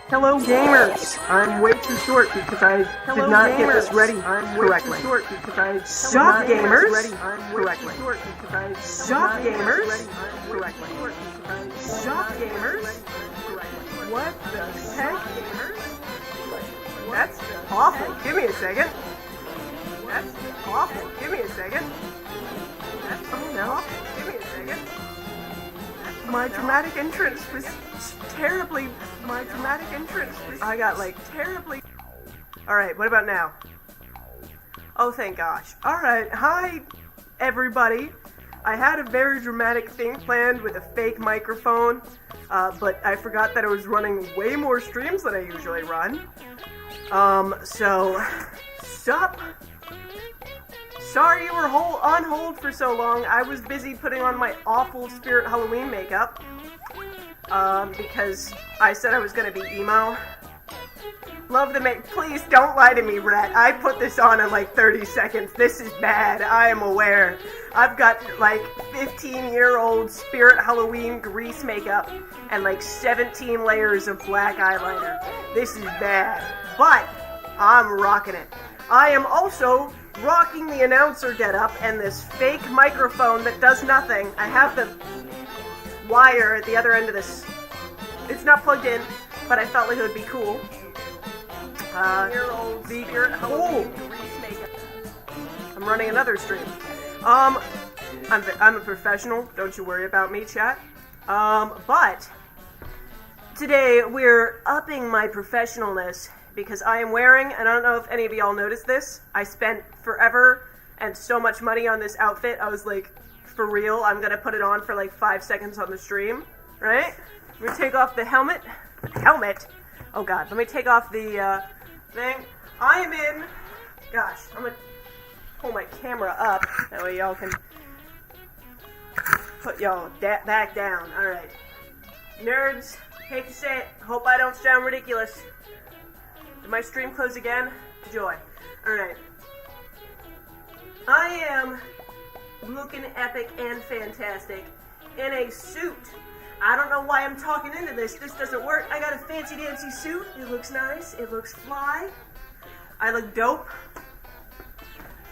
Hello gamers! I'm way too short because I did not get this ready correctly. Sup gamers! Sup gamers! Sup gamers! What the heck? That's awful. Give me a second. That's awful. Give me a second. That's awful. Give me a second. My dramatic entrance was terribly. I got like terribly. Alright, what about now? Oh, thank gosh. Alright, hi everybody. I had a very dramatic thing planned with a fake microphone, but I forgot that I was running way more streams than I usually run. Sup? Sorry you were on hold for so long. I was busy putting on my awful Spirit Halloween makeup. Because I said I was gonna be emo. Love the make. Please don't lie to me, Rhett. I put this on in like 30 seconds. This is bad. I am aware. I've got like 15-year-old Spirit Halloween grease makeup and like 17 layers of black eyeliner. This is bad. But I'm rocking it. I am also rocking the announcer getup and this fake microphone that does nothing. I have the wire at the other end of this. It's not plugged in, but I felt like it would be cool. I'm running another stream. I'm a professional. Don't you worry about me, chat. But today we're upping my professionalness because I am wearing, and I don't know if any of y'all noticed this, I spent forever and so much money on this outfit. I was like, for real, I'm gonna put it on for like 5 seconds on the stream, right? Let me take off the helmet. Oh god, let me take off the thing. I am in, gosh, I'm gonna pull my camera up, that way y'all can put y'all back down. Alright. Nerds, hate to say it, hope I don't sound ridiculous. Did my stream close again? Joy. Alright. I am looking epic and fantastic in a suit. I don't know why I'm talking into this. This doesn't work. I got a fancy dancy suit. It looks nice. It looks fly. I look dope.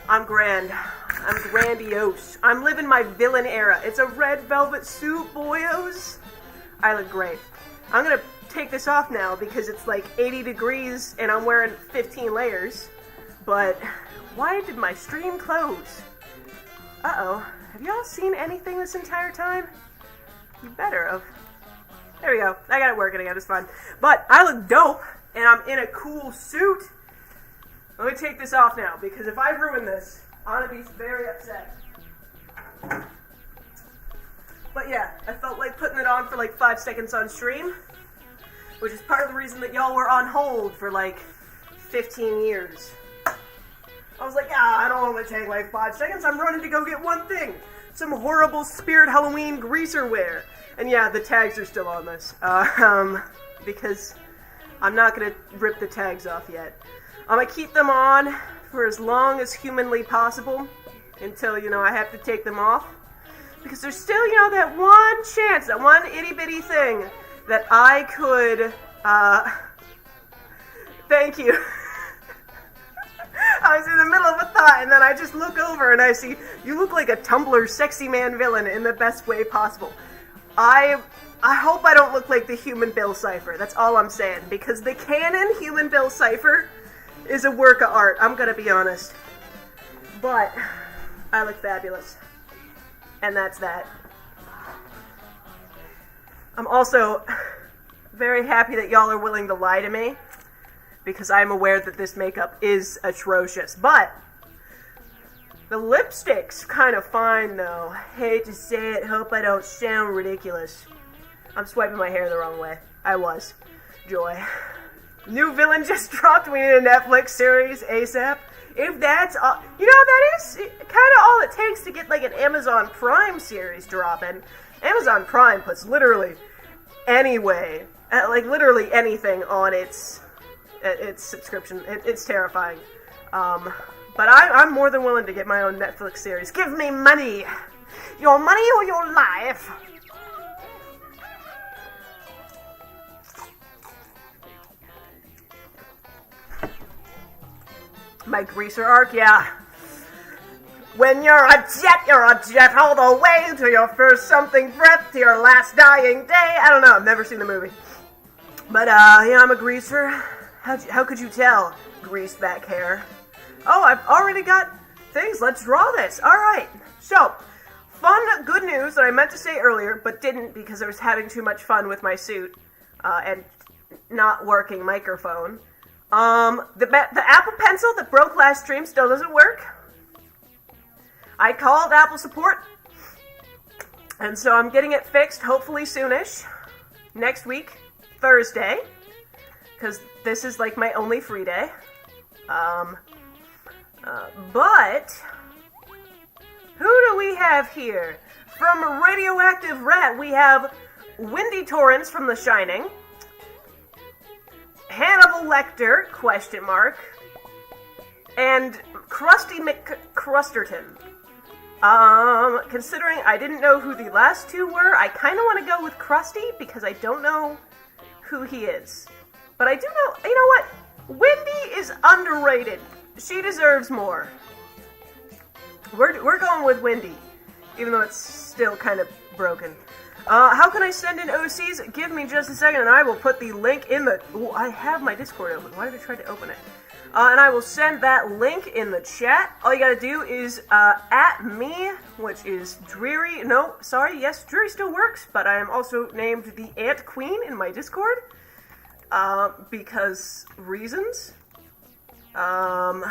I'm grand. I'm grandiose. I'm living my villain era. It's a red velvet suit, boyos. I look great. I'm gonna take this off now because it's like 80 degrees and I'm wearing 15 layers. But why did my stream close? Uh-oh. Have y'all seen anything this entire time? You better have. There we go. I got it working again. It's fine. But I look dope, and I'm in a cool suit. Let me take this off now, because if I ruin this, I'm going to be very upset. But yeah, I felt like putting it on for like 5 seconds on stream, which is part of the reason that y'all were on hold for like 15 years. I was like, I don't want to take like 5 seconds. I'm running to go get one thing. Some horrible Spirit Halloween greaser wear. And yeah, the tags are still on this. Because I'm not going to rip the tags off yet. I'm going to keep them on for as long as humanly possible. Until, I have to take them off. Because there's still, that one chance, that one itty-bitty thing that I could, thank you. I was in the middle of a thought, and then I just look over and I see, you look like a Tumblr sexy man villain in the best way possible. I hope I don't look like the human Bill Cipher. That's all I'm saying. Because the canon human Bill Cipher is a work of art. I'm gonna be honest. But I look fabulous. And that's that. I'm also very happy that y'all are willing to lie to me. Because I'm aware that this makeup is atrocious. But the lipstick's kind of fine, though. Hate to say it, hope I don't sound ridiculous. I'm swiping my hair the wrong way. I was. Joy. New villain just dropped. We need a Netflix series ASAP. If that's all, that is kind of all it takes to get like an Amazon Prime series dropping. Amazon Prime puts literally literally anything on its subscription. It's terrifying. But I'm more than willing to get my own Netflix series. Give me money! Your money or your life? My greaser arc, yeah. When you're a jet all the way to your first something breath, to your last dying day. I don't know, I've never seen the movie. But, yeah, I'm a greaser. How could you tell? Grease back hair. Oh, I've already got things. Let's draw this. Alright. So, fun, good news that I meant to say earlier, but didn't because I was having too much fun with my suit, and not working microphone. The Apple Pencil that broke last stream still doesn't work. I called Apple support, and so I'm getting it fixed hopefully soonish. Next week, Thursday, because this is like my only free day. But who do we have here? From Radioactive Rat, we have Windy Torrance from The Shining, Hannibal Lecter, question mark, and Krusty McCrusterton. Considering I didn't know who the last two were, I kind of want to go with Krusty because I don't know who he is. But I do know, you know what? Wendy is underrated. She deserves more. We're going with Wendy, even though it's still kind of broken. How can I send in OCs? Give me just a second and I will put the link in the... Ooh, I have my Discord open. Why did I try to open it? And I will send that link in the chat. All you gotta do is, at me, which is Dreary. No, sorry, yes, Dreary still works, but I am also named the Ant Queen in my Discord. Because reasons. And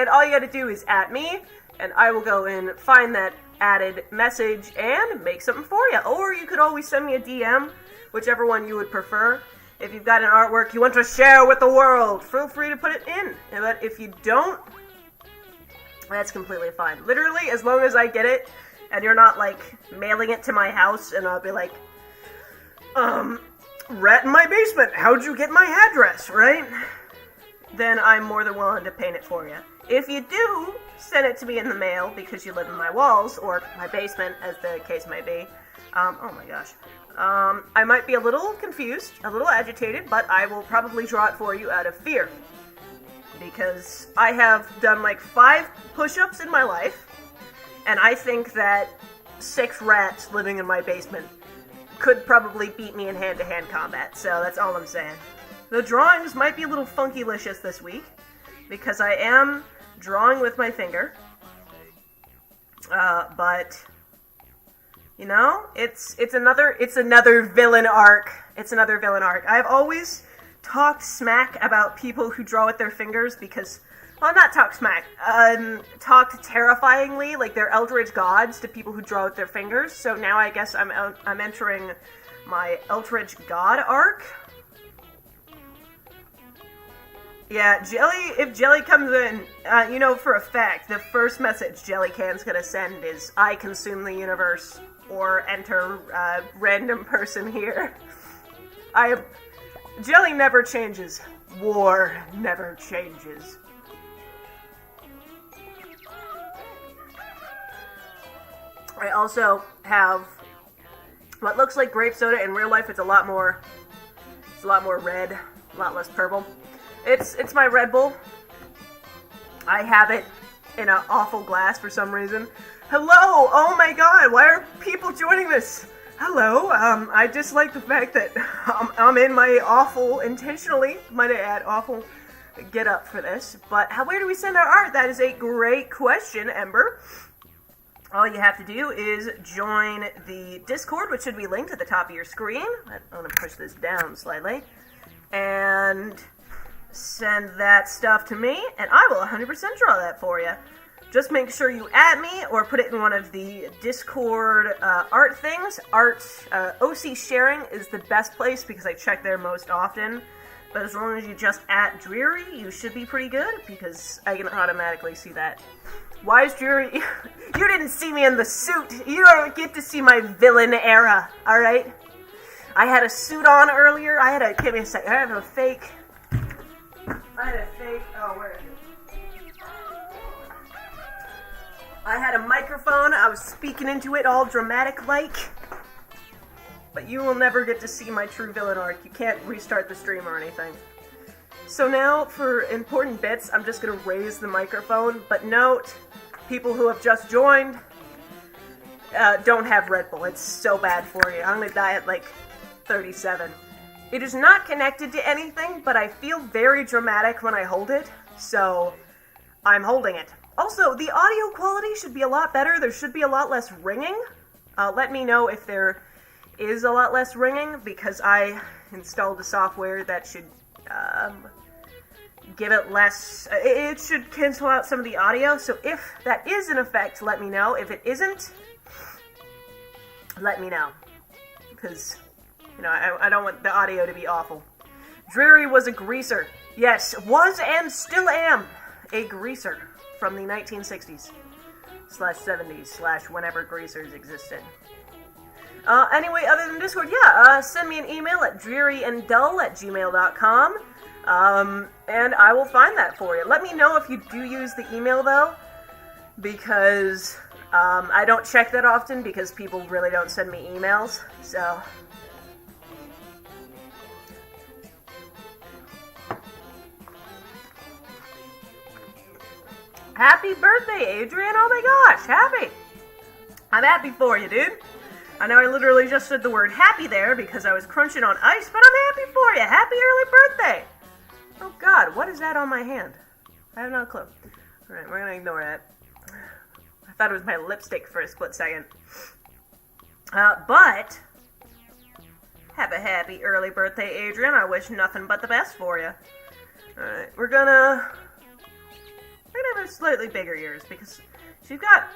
all you gotta do is at me, and I will go and find that added message and make something for you. Or you could always send me a DM, whichever one you would prefer. If you've got an artwork you want to share with the world, feel free to put it in. But if you don't, that's completely fine. Literally, as long as I get it, and you're not, like, mailing it to my house, and I'll be like, rat in my basement, how'd you get my address, right? Then I'm more than willing to paint it for you. If you do send it to me in the mail because you live in my walls, or my basement, as the case may be, oh my gosh. I might be a little confused, a little agitated, but I will probably draw it for you out of fear. Because I have done like 5 push-ups in my life, and I think that 6 rats living in my basement could probably beat me in hand-to-hand combat, so that's all I'm saying. The drawings might be a little funky-licious this week, because I am drawing with my finger, but... You know, it's another villain arc. It's another villain arc. I've always talked smack about people who draw with their fingers because, well, not talk smack, talked terrifyingly, like they're eldritch gods to people who draw with their fingers. So now I guess I'm entering my eldritch god arc. Yeah, if Jelly comes in, you know for a fact, the first message Jelly Can's gonna send is, I consume the universe. Or enter random person here. Jelly never changes. War never changes. I also have what looks like grape soda. In real life, it's a lot more red, a lot less purple. It's my Red Bull. I have it in an awful glass for some reason. Hello! Oh my god, why are people joining this? Hello, I just like the fact that I'm in my awful, intentionally, might I add, awful get up for this. But where do we send our art? That is a great question, Ember. All you have to do is join the Discord, which should be linked at the top of your screen. I'm going to push this down slightly. And send that stuff to me, and I will 100% draw that for you. Just make sure you add me or put it in one of the Discord art things. OC sharing is the best place because I check there most often. But as long as you just at Dreary, you should be pretty good because I can automatically see that. Why is Dreary... You didn't see me in the suit. You don't get to see my villain era, alright? I had a suit on earlier. Give me a sec. I had a fake... Oh, where is it? I had a microphone, I was speaking into it all dramatic-like. But you will never get to see my true villain arc. You can't restart the stream or anything. So now, for important bits, I'm just gonna raise the microphone, but note, people who have just joined, don't have Red Bull. It's so bad for you. I'm gonna die at like 37. It is not connected to anything, but I feel very dramatic when I hold it, so I'm holding it. Also, the audio quality should be a lot better. There should be a lot less ringing. Let me know if there is a lot less ringing, because I installed a software that should give it less. It should cancel out some of the audio, so if that is an effect, let me know. If it isn't, let me know, because, you know, I don't want the audio to be awful. Dreary was a greaser. Yes, was and still am a greaser from the 1960s / 70s / whenever greasers existed. Anyway, other than Discord, yeah, send me an email at drearyanddull@gmail.com, and I will find that for you. Let me know if you do use the email, though, because, I don't check that often, because people really don't send me emails, so... Happy birthday, Adrian! Oh my gosh, happy! I'm happy for you, dude. I know I literally just said the word happy there because I was crunching on ice, but I'm happy for you! Happy early birthday! Oh god, what is that on my hand? I have no clue. Alright, we're gonna ignore that. I thought it was my lipstick for a split second. But... have a happy early birthday, Adrian. I wish nothing but the best for you. Alright, we're gonna have slightly bigger ears because she's got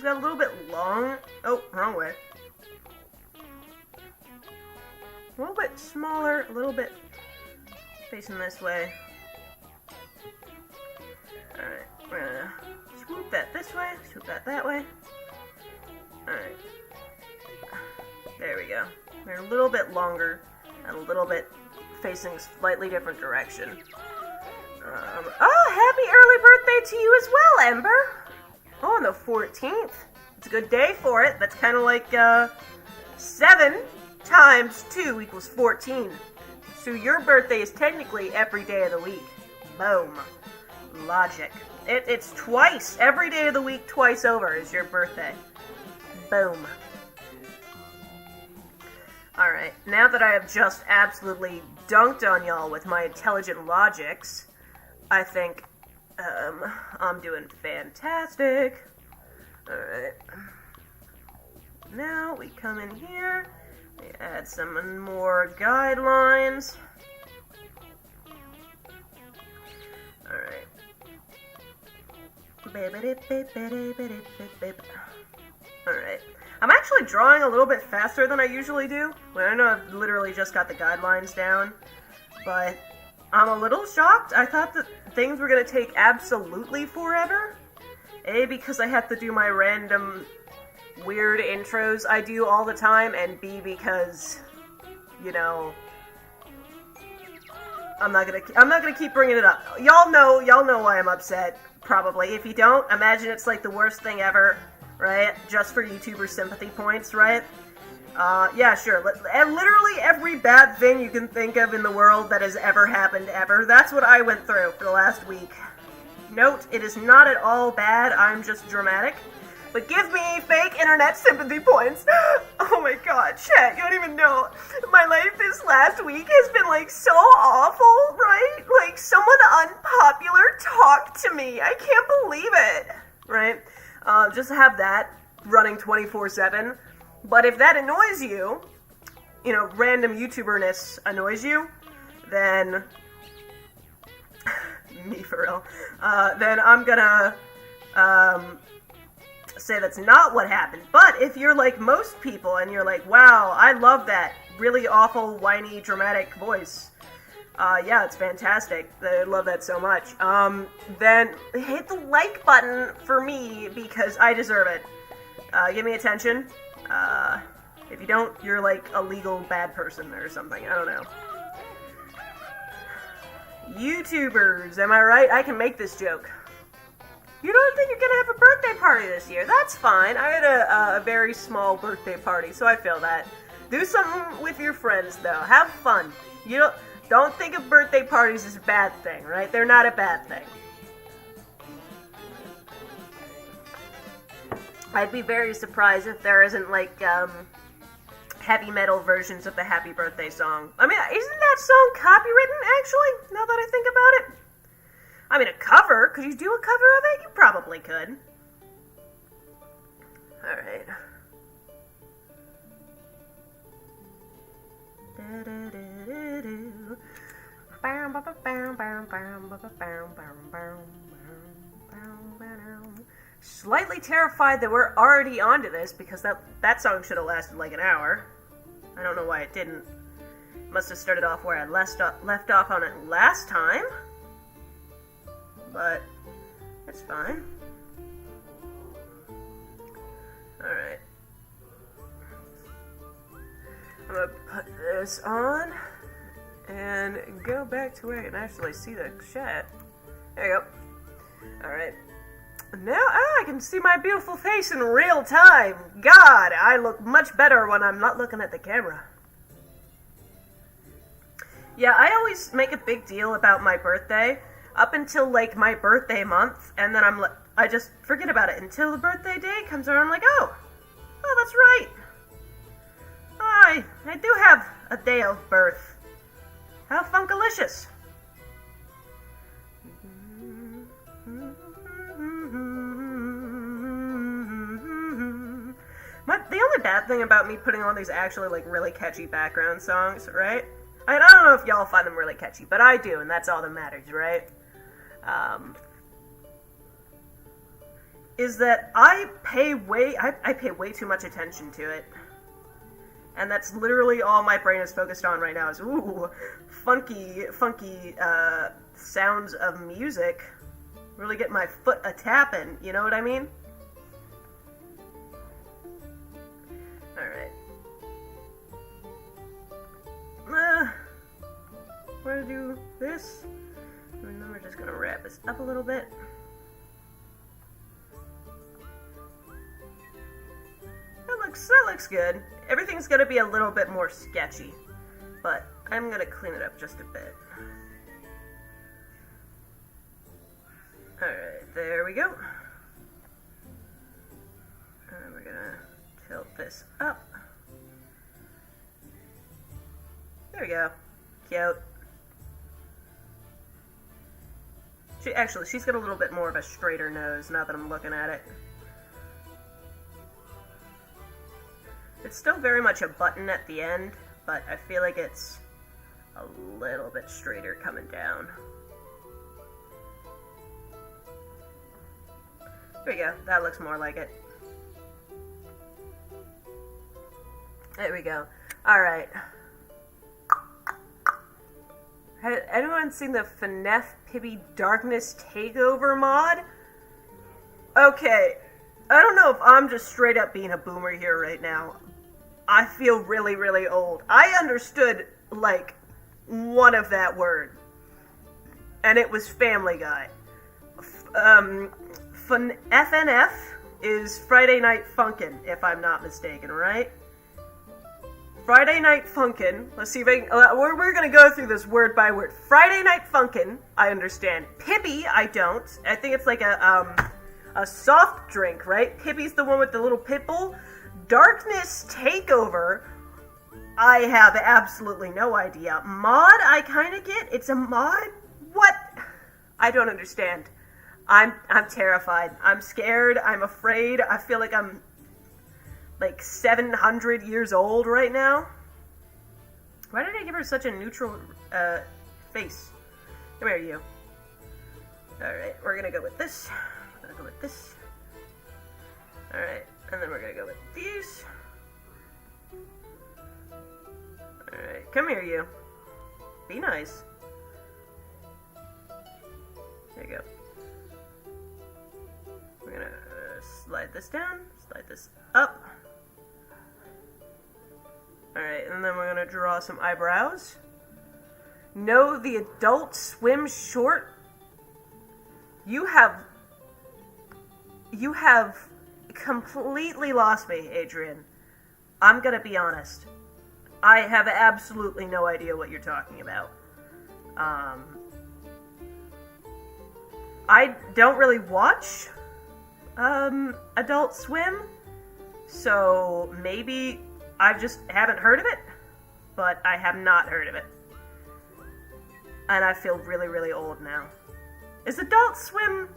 a little bit long. Oh, wrong way. A little bit smaller, a little bit facing this way. Alright, we're gonna swoop that this way, swoop that way. Alright. There we go. They're a little bit longer and a little bit facing a slightly different direction. Oh, happy early birthday to you as well, Ember! Oh, on the 14th. It's a good day for it. That's kind of like, 7 times 2 equals 14. So your birthday is technically every day of the week. Boom. Logic. It's twice. Every day of the week, twice over is your birthday. Boom. Alright, now that I have just absolutely dunked on y'all with my intelligent logics, I think, I'm doing fantastic. Alright. Now we come in here, we add some more guidelines. Alright. Alright. I'm actually drawing a little bit faster than I usually do. Well, I know I've literally just got the guidelines down, but I'm a little shocked. I thought that things were going to take absolutely forever. A, because I have to do my random weird intros I do all the time, and B, because, you know, I'm not gonna keep bringing it up. Y'all know why I'm upset, probably. If you don't, imagine it's like the worst thing ever, right? Just for YouTuber sympathy points, right? Yeah, sure. And literally every bad thing you can think of in the world that has ever happened ever, that's what I went through for the last week. Note, it is not at all bad, I'm just dramatic. But give me fake internet sympathy points. Oh my god, chat, you don't even know. My life this last week has been, like, so awful, right? Like, someone unpopular talked to me. I can't believe it, right? Just have that running 24/7. But if that annoys you, you know, random YouTuberness annoys you, then... me for real. Then I'm gonna, say that's not what happened. But if you're like most people and you're like, wow, I love that really awful, whiny, dramatic voice, yeah, it's fantastic. I love that so much. Then hit the like button for me because I deserve it. Give me attention. If you don't, you're like a legal bad person or something. I don't know. YouTubers, am I right? I can make this joke. You don't think you're gonna have a birthday party this year? That's fine. I had a very small birthday party, so I feel that. Do something with your friends, though. Have fun. You don't think of birthday parties as a bad thing, right? They're not a bad thing. I'd be very surprised if there isn't, like, heavy metal versions of the Happy Birthday song. I mean, isn't that song copywritten, actually, now that I think about it? I mean, a cover. Could you do a cover of it? You probably could. Alright. Slightly terrified that we're already onto this because that song should have lasted like an hour. I don't know why it didn't. Must have started off where I left off on it last time. But it's fine. Alright. I'm gonna put this on and go back to where I can actually see the chat. There you go. Alright. Now I can see my beautiful face in real time. God, I look much better when I'm not looking at the camera. Yeah, I always make a big deal about my birthday up until like my birthday month, and then I just forget about it until the birthday day comes around. I'm like, oh, that's right. I do have a day of birth. How funkalicious. The only bad thing about me putting on these actually like really catchy background songs, right? I don't know if y'all find them really catchy, but I do, and that's all that matters, right? Is that I pay way too much attention to it. And that's literally all my brain is focused on right now is, ooh, funky sounds of music. Really get my foot a-tapping, you know what I mean? Alright. We're gonna do this, and then we're just gonna wrap this up a little bit. That looks good. Everything's gonna be a little bit more sketchy, but I'm gonna clean it up just a bit. Alright, there we go. And we're gonna tilt this up. There we go. Cute. She's got a little bit more of a straighter nose now that I'm looking at it. It's still very much a button at the end, but I feel like it's a little bit straighter coming down. There we go. That looks more like it. There we go. Alright. Has anyone seen the FNF Pibby Darkness Takeover mod? Okay. I don't know if I'm just straight up being a boomer here right now. I feel really, really old. I understood, like, one of that word. And it was Family Guy. FNF is Friday Night Funkin', if I'm not mistaken, right? Friday Night Funkin'. Let's see if I can, we're gonna go through this word by word. Friday Night Funkin', I understand. Pibby, I don't. I think it's like a soft drink, right? Pibby's the one with the little pit bull. Darkness Takeover, I have absolutely no idea. Mod, I kind of get. It's a mod? What? I don't understand. I'm terrified. I'm scared. I'm afraid. I feel like I'm like 700 years old right now. Why did I give her such a neutral face? Come here, you. Alright, we're gonna go with this. We're gonna go with this. Alright, and then we're gonna go with these. Alright, come here, you. Be nice. There you go. We're gonna slide this down, slide this up. Alright, and then we're gonna draw some eyebrows. No, the Adult Swim short. You have You have completely lost me, Adrian. I'm gonna be honest. I have absolutely no idea what you're talking about. I don't really watch, Adult Swim, so maybe I just haven't heard of it, but I have not heard of it. And I feel really, really old now. Is Adult Swim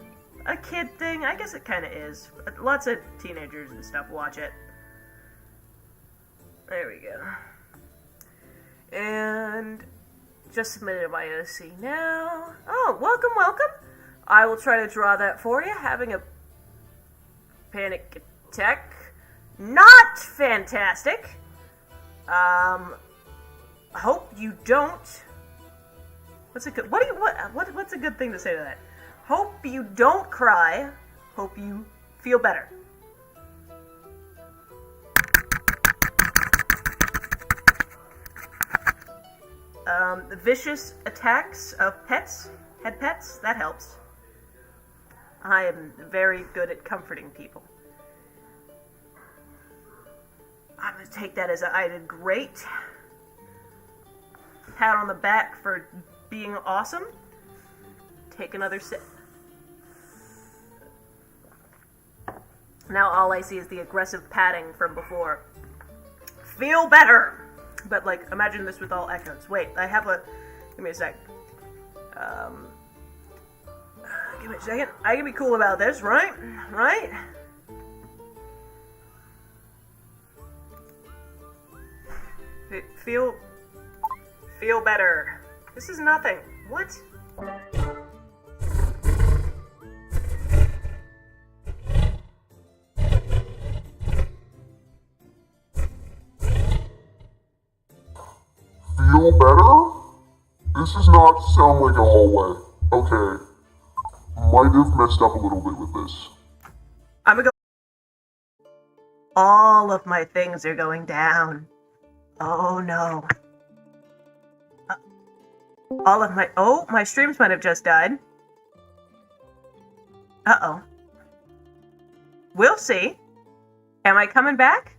a kid thing? I guess it kind of is. Lots of teenagers and stuff watch it. There we go. And just submitted my OC now. Oh, welcome, welcome. I will try to draw that for you. Having a panic attack. Not fantastic. Hope you don't. What's a good? What's a good thing to say to that? Hope you don't cry. Hope you feel better. The vicious attacks of pets, head pets, that helps. I am very good at comforting people. I'm going to take that as I did great. Pat on the back for being awesome. Take another sip. Now all I see is the aggressive patting from before. Feel better! But, like, imagine this with all echoes. Wait, I have a... Give me a sec. Give me a second. I can be cool about this, right? Right? Feel better. This is nothing. What? Feel better? This does not sound like a hallway. Okay. Might have messed up a little bit with this. I'm gonna go. All of my things are going down. Oh no. All of my... Oh, my streams might have just died. Uh-oh. We'll see. Am I coming back?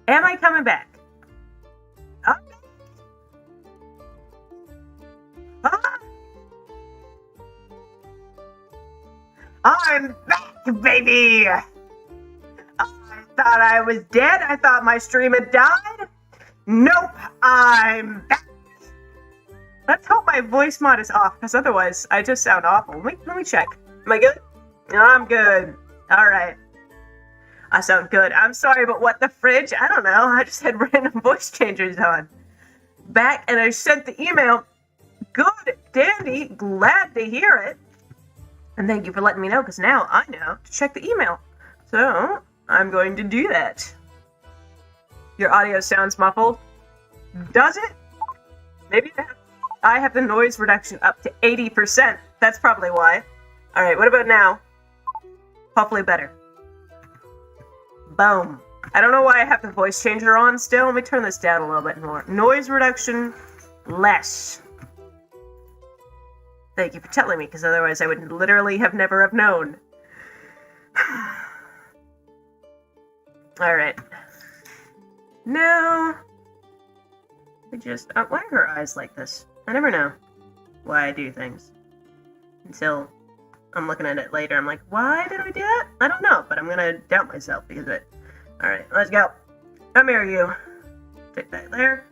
Am I coming back? I'm back, baby! I thought I was dead. I thought my stream had died. Nope, I'm back. Let's hope my voice mod is off, because otherwise I just sound awful. Let me check. Am I good? I'm good. Alright. I sound good. I'm sorry, but what the fridge? I don't know. I just had random voice changers on. Back, and I sent the email. Good, dandy, glad to hear it. And thank you for letting me know, because now I know to check the email. So, I'm going to do that. Your audio sounds muffled. Does it? Maybe I have the noise reduction up to 80%. That's probably why. Alright, what about now? Hopefully better. Boom. I don't know why I have the voice changer on still. Let me turn this down a little bit more. Noise reduction, less. Thank you for telling me, because otherwise I would literally have never have known. Alright. Now... I just... why are her eyes like this? I never know why I do things. Until I'm looking at it later. I'm like, why did I do that? I don't know, but I'm gonna doubt myself because of it. Alright, let's go. Come here, you. Take that there.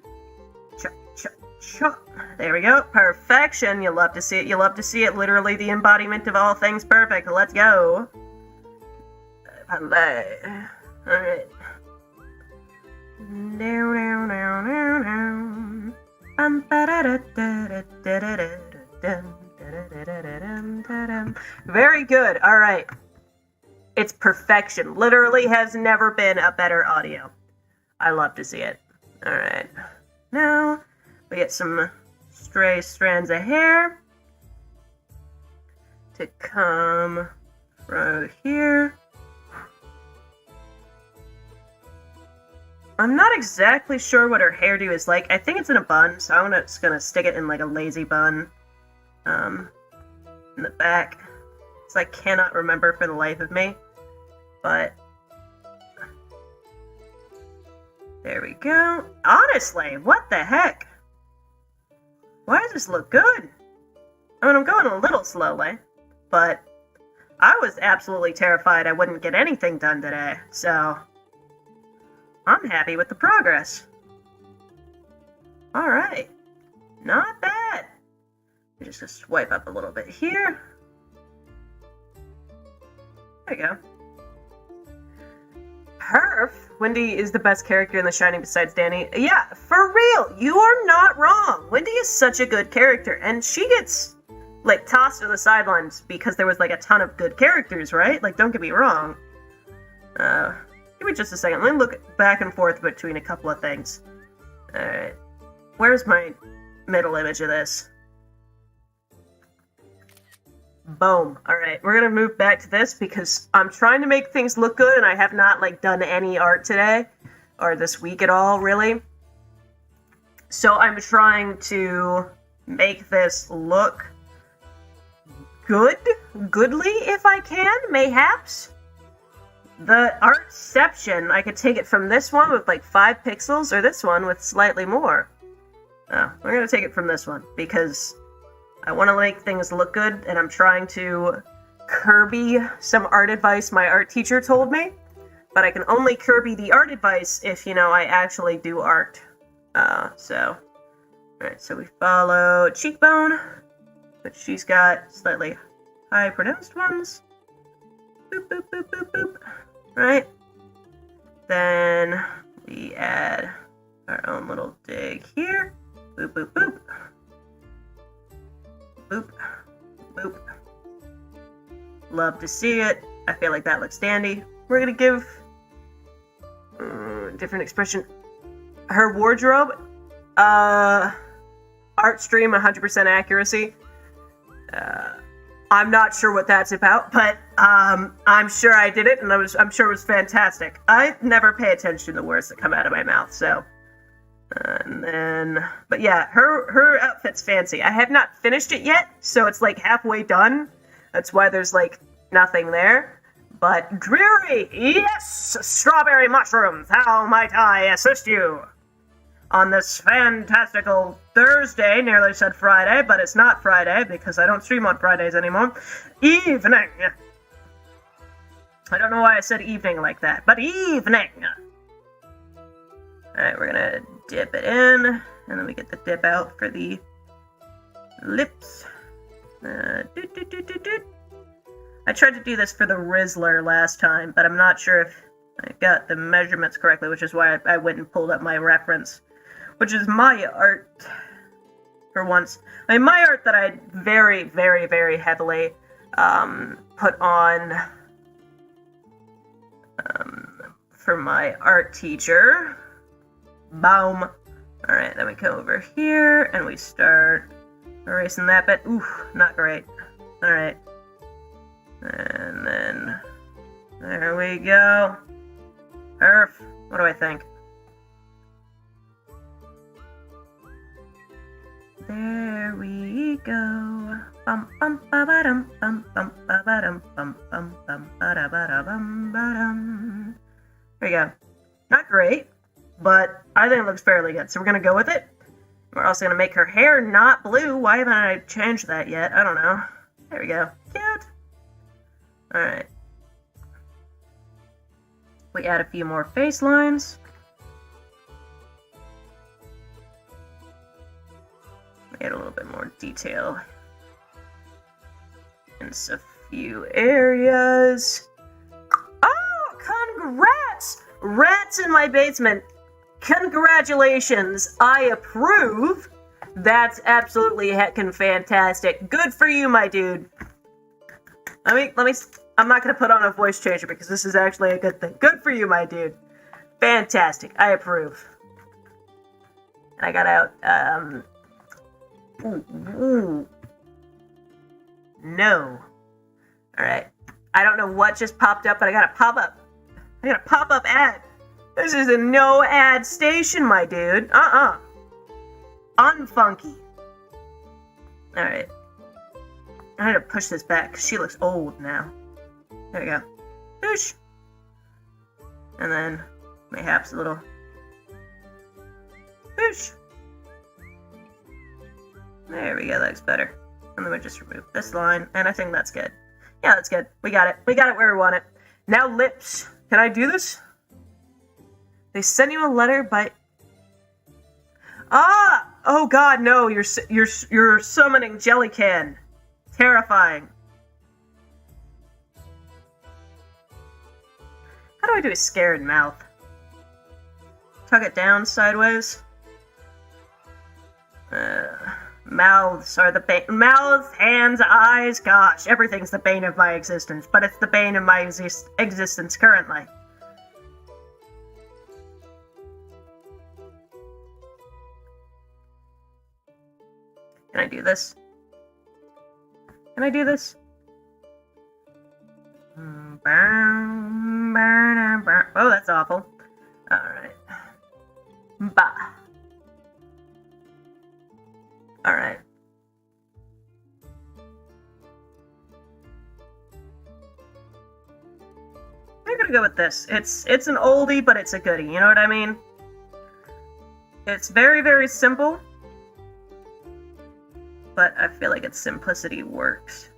Chop, chop, chop. There we go. Perfection. You love to see it. You love to see it. Literally the embodiment of all things perfect. Let's go. Alright. Very good. Alright. It's perfection. Literally has never been a better audio. I love to see it. Alright. Now, we get some stray strands of hair to come right here. I'm not exactly sure what her hairdo is like. I think it's in a bun, so I'm just gonna stick it in like a lazy bun. In the back. because I cannot remember for the life of me. But there we go. Honestly, what the heck? Why does this look good? I mean, I'm going a little slowly, but I was absolutely terrified I wouldn't get anything done today, so I'm happy with the progress. Alright. Not bad. I'm just gonna swipe up a little bit here. There we go. Perf. Wendy is the best character in The Shining besides Danny. Yeah, for real. You are not wrong. Wendy is such a good character, and she gets, like, tossed to the sidelines because there was, like, a ton of good characters, right? Like, don't get me wrong. Give me just a second. Let me look back and forth between a couple of things. Alright. Where's my middle image of this? Boom. Alright, we're gonna move back to this because I'm trying to make things look good and I have not, like, done any art today. Or this week at all, really. So I'm trying to make this look goodly, if I can, mayhaps. The artception, I could take it from this one with, like, 5 pixels, or this one with slightly more. Oh, we're gonna take it from this one, because I want to make things look good, and I'm trying to Kirby some art advice my art teacher told me, but I can only Kirby the art advice if, you know, I actually do art. Alright, so we follow Cheekbone, but she's got slightly high pronounced ones. Boop, boop, boop, boop, boop. Right? Then we add our own little dig here. Boop, boop, boop. Boop, boop. Love to see it. I feel like that looks dandy. We're gonna give different expression. Her wardrobe, art stream 100% accuracy. I'm not sure what that's about, but I'm sure I did it, and I'm sure it was fantastic. I never pay attention to the words that come out of my mouth, so. And then, but yeah, her outfit's fancy. I have not finished it yet, so it's like halfway done. That's why there's like nothing there. But dreary, yes, strawberry mushrooms. How might I assist you on this fantastical Thursday? Nearly said Friday, but it's not Friday because I don't stream on Fridays anymore. Evening. I don't know why I said evening like that, but evening. Alright, we're gonna dip it in, and then we get the dip out for the lips. I tried to do this for the Rizzler last time, but I'm not sure if I got the measurements correctly, which is why I went and pulled up my reference, which is my art, for once. I mean, my art that I very, very, very heavily put on for my art teacher. Boom. Alright, then we come over here, and we start erasing that bit. Ooh, not great. Alright. And then, there we go. Perf. What do I think? There we go. Bum bum ba ba dum bum bum ba ba dum bum bum bum ba da ba da bum ba dum. There you go. Not great, but I think it looks fairly good. So we're gonna go with it. We're also gonna make her hair not blue. Why haven't I changed that yet? I don't know. There we go. Cute. Alright. We add a few more face lines. Add a little bit more detail in a few areas. Oh, congrats! Rats in my basement. Congratulations. I approve. That's absolutely heckin' fantastic. Good for you, my dude. Let me, I'm not gonna put on a voice changer because this is actually a good thing. Good for you, my dude. Fantastic. I approve. I got out, ooh. No. Alright. I don't know what just popped up, but I got a pop-up. I got a pop-up ad. This is a no ad station, my dude. Unfunky. Alright. I need to push this back because she looks old now. There we go. Boosh! And then mayhaps a little boosh. There we go, that looks better. And then we just remove this line, and I think that's good. Yeah, that's good. We got it. We got it where we want it. Now lips. Can I do this? They send you a letter by... Ah! Oh god, no, you're summoning Jellycan. Terrifying. How do I do a scared mouth? Tug it down sideways. Mouths are the bane. Mouth, hands, eyes, gosh, everything's the bane of my existence, but it's the bane of my existence currently. Can I do this? Can I do this? Oh, that's awful. Alright. Bah. Alright. I'm gonna go with this. It's an oldie, but it's a goodie, you know what I mean? It's very, very simple, but I feel like its simplicity works.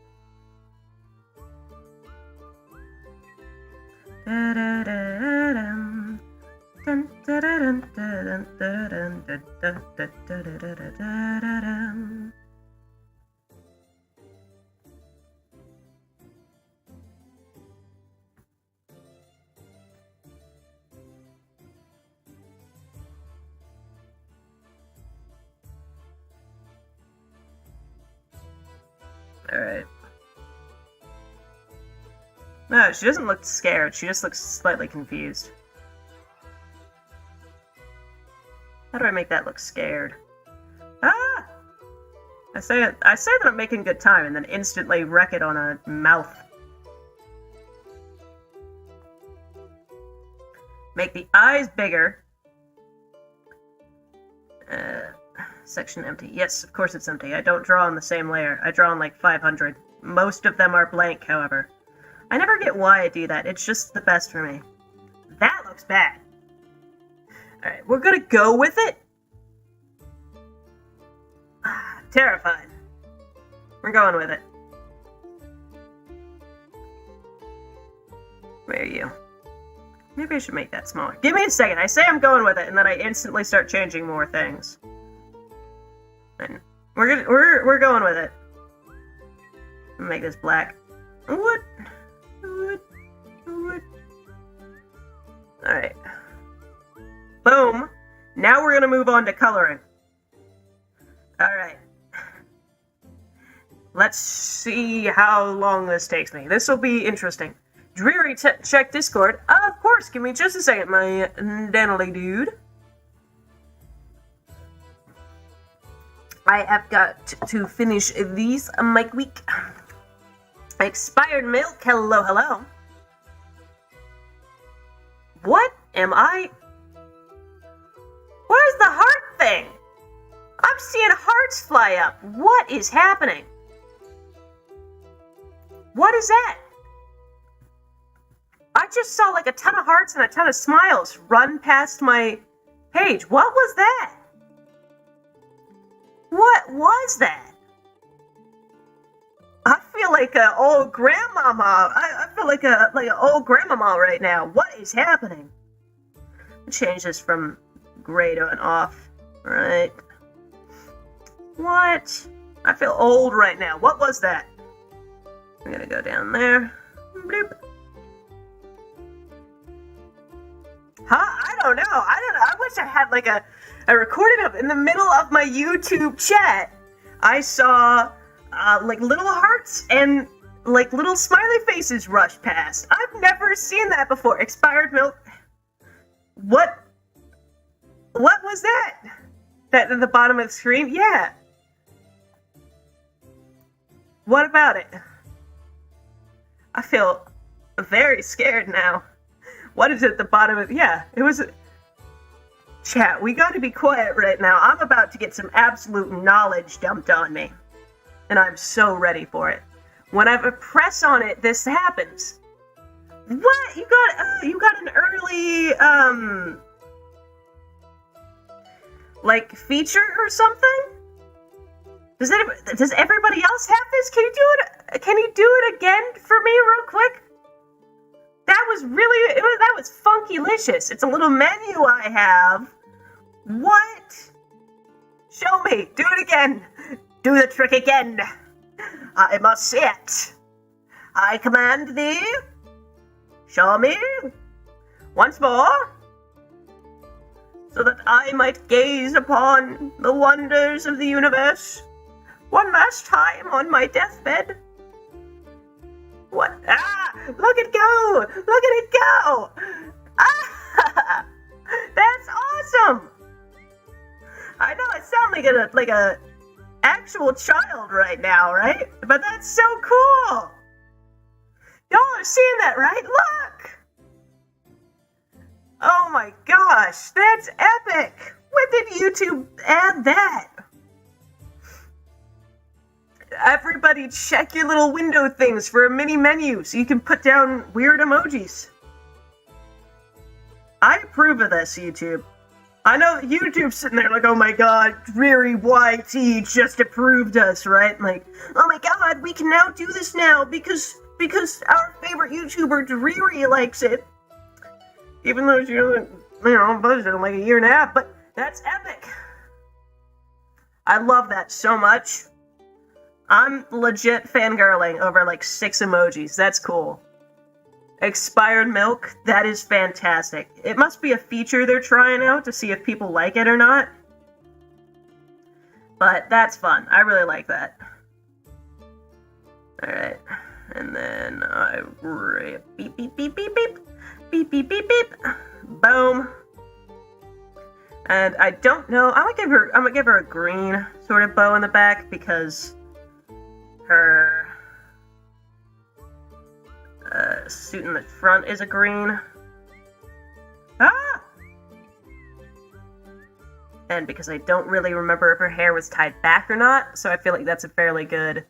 Alright. No, she doesn't look scared. She just looks slightly confused. How do I make that look scared? Ah! I say that I'm making good time and then instantly wreck it on a mouth. Make the eyes bigger. Section empty. Yes, of course it's empty. I don't draw on the same layer. I draw on like 500. Most of them are blank, however. I never get why I do that. It's just the best for me. That looks bad. Alright, we're gonna go with it. Terrified. We're going with it. Where are you? Maybe I should make that smaller. Give me a second. I say I'm going with it, and then I instantly start changing more things. And we're going with it. Make this black. What? Alright. Boom. Now we're gonna move on to coloring. Alright. Let's see how long this takes me. This will be interesting. Dreary check Discord. Of course, give me just a second, my Danily dude. I have got to finish these mic week. Expired milk. Hello, hello. What am I? Where's the heart thing? I'm seeing hearts fly up. What is happening? What is that? I just saw like a ton of hearts and a ton of smiles run past my page. What was that? What was that? I feel like an old grandmama. I feel like an old grandmama right now. What is happening? Change this from gray to an off. Right. What? I feel old right now. What was that? I'm gonna go down there. Bloop. Huh? I don't know. I wish I had like I recorded up in the middle of my YouTube chat. I saw like little hearts and like little smiley faces rush past. I've never seen that before. Expired milk. What was that? That at the bottom of the screen? Yeah. What about it? I feel very scared now. What is at the bottom of... Yeah, it was... Chat, we gotta be quiet right now. I'm about to get some absolute knowledge dumped on me. And I'm so ready for it. Whenever I press on it, this happens. What? You got an early, like, feature or something? Does everybody else have this? Can you do it again for me real quick? That was really, that was funky-licious. It's a little menu I have. What? Show me. Do it again. Do the trick again. I must see it. I command thee. Show me. Once more. So that I might gaze upon the wonders of the universe. One last time on my deathbed. What? Ah! Look at it go! Look at it go! Ah! That's awesome! I know I sound like a actual child right now, right? But that's so cool! Y'all are seeing that, right? Look! Oh my gosh, that's epic! When did YouTube add that? Everybody check your little window things for a mini menu so you can put down weird emojis. I approve of this, YouTube. I know YouTube's sitting there like, oh my god, Dreary YT just approved us, right? Like, oh my god, we can now do this now because our favorite YouTuber Dreary likes it. Even though she only, budgeted in like a year and a half, but that's epic. I love that so much. I'm legit fangirling over like 6 emojis. That's cool. Expired milk, that is fantastic. It must be a feature they're trying out to see if people like it or not. But that's fun. I really like that. Alright. And then I beep beep beep beep beep. Beep beep beep beep. Boom. And I don't know. I'm gonna give her a green sort of bow in the back because her suit in the front is a green. Ah! And because I don't really remember if her hair was tied back or not, so I feel like that's a fairly good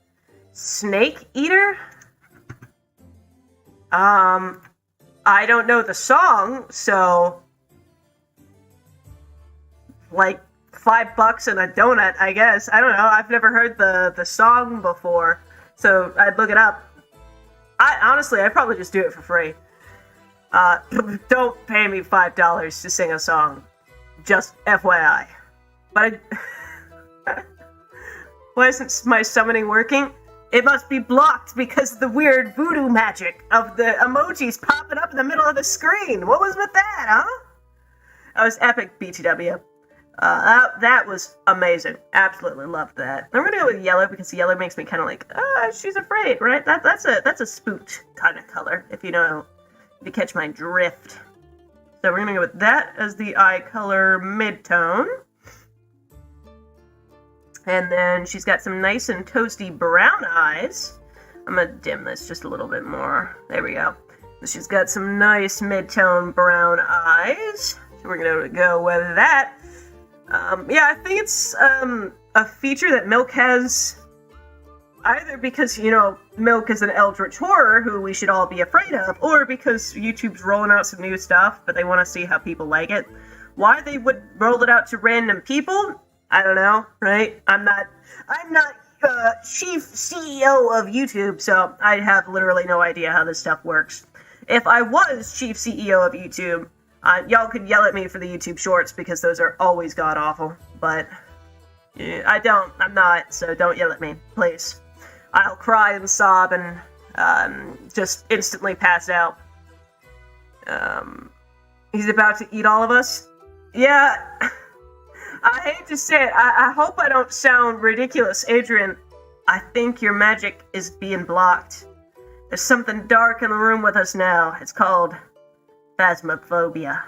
snake eater. I don't know the song, so like $5 and a donut, I guess. I don't know. I've never heard the song before, so I'd look it up. Honestly, I'd probably just do it for free. Don't pay me $5 to sing a song. Just FYI. But why isn't my summoning working? It must be blocked because of the weird voodoo magic of the emojis popping up in the middle of the screen. What was with that, huh? That was epic, BTW. That was amazing. Absolutely loved that. I'm gonna go with yellow because yellow makes me kind of like, she's afraid, right? That's a spooked kind of color, if you catch my drift. So we're gonna go with that as the eye color mid-tone. And then she's got some nice and toasty brown eyes. I'm gonna dim this just a little bit more. There we go. She's got some nice mid-tone brown eyes. So we're gonna go with that. Yeah, I think it's a feature that Milk has, either because, Milk is an eldritch horror who we should all be afraid of, or because YouTube's rolling out some new stuff, but they want to see how people like it. Why they would roll it out to random people, I don't know, right? I'm not chief CEO of YouTube, so I have literally no idea how this stuff works. If I was chief CEO of YouTube, y'all could yell at me for the YouTube shorts because those are always god-awful, but I'm not, so don't yell at me, please. I'll cry and sob and just instantly pass out. He's about to eat all of us? Yeah, I hate to say it, I hope I don't sound ridiculous, Adrian. I think your magic is being blocked. There's something dark in the room with us now. It's called Phasmophobia.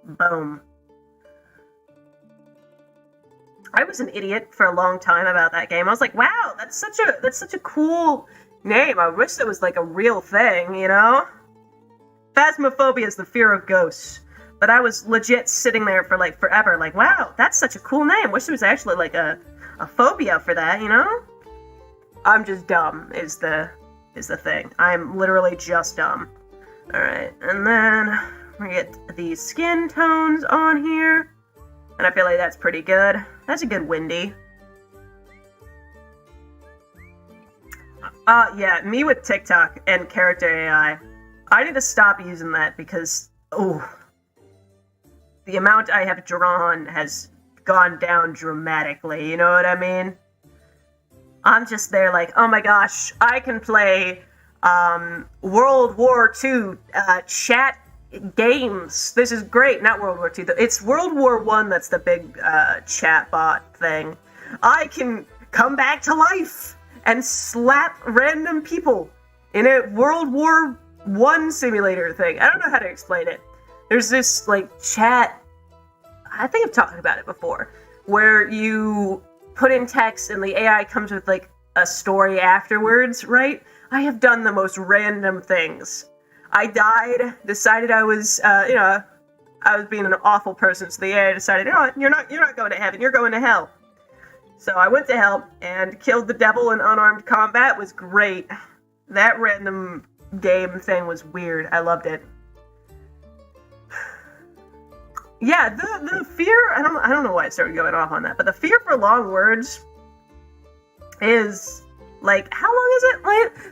Boom. I was an idiot for a long time about that game. I was like, wow, that's such a cool name. I wish that was like a real thing, Phasmophobia is the fear of ghosts. But I was legit sitting there for like forever, like, wow, that's such a cool name. Wish there was actually like a phobia for that, I'm just dumb, is the thing. I'm literally just dumb. Alright, and then we get the skin tones on here. And I feel like that's pretty good. That's a good Windy. Yeah, me with TikTok and character AI. I need to stop using that because, oh, the amount I have drawn has gone down dramatically, you know what I mean? I'm just there like, oh my gosh, I can play World War II chat games. This is great. Not World War II. It's World War I that's the big chat bot thing. I can come back to life and slap random people in a World War I simulator thing. I don't know how to explain it. There's this, like, chat, I think I've talked about it before, where you put in text and the AI comes with, like, a story afterwards, right? I have done the most random things. I died, decided I was, I was being an awful person, so the AI decided, you know what, you're not going to heaven, you're going to hell. So I went to hell and killed the devil in unarmed combat. It was great. That random game thing was weird. I loved it. Yeah, the fear, I don't know why I started going off on that, but the fear for long words is, like, how long is it?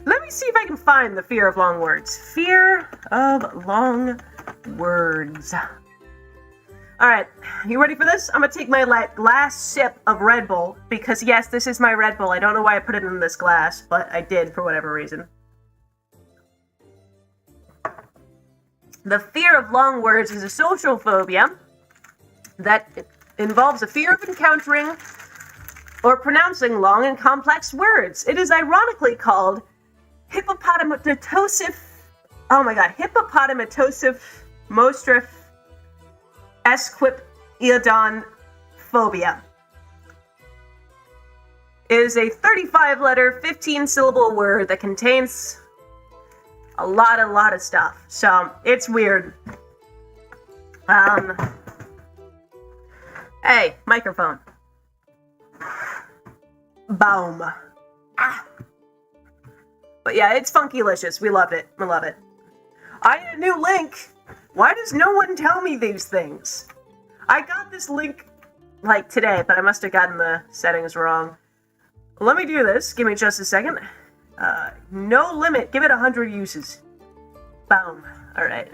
Let me see if I can find the fear of long words. Fear of long words. Alright, you ready for this? I'm gonna take my last sip of Red Bull, because yes, this is my Red Bull. I don't know why I put it in this glass, but I did for whatever reason. The fear of long words is a social phobia that involves a fear of encountering or pronouncing long and complex words. It is ironically called hippopotamatosive, oh my god, hippopotamatosive mostrif esquipiodon phobia. It is a 35-letter, 15-syllable word that contains a lot of stuff. So, it's weird. Hey, microphone. Boom. Ah. But yeah, it's funkylicious. We loved it. We love it. I need a new link. Why does no one tell me these things? I got this link, like, today, but I must have gotten the settings wrong. Let me do this. Give me just a second. No limit. Give it 100 uses. Boom. Alright.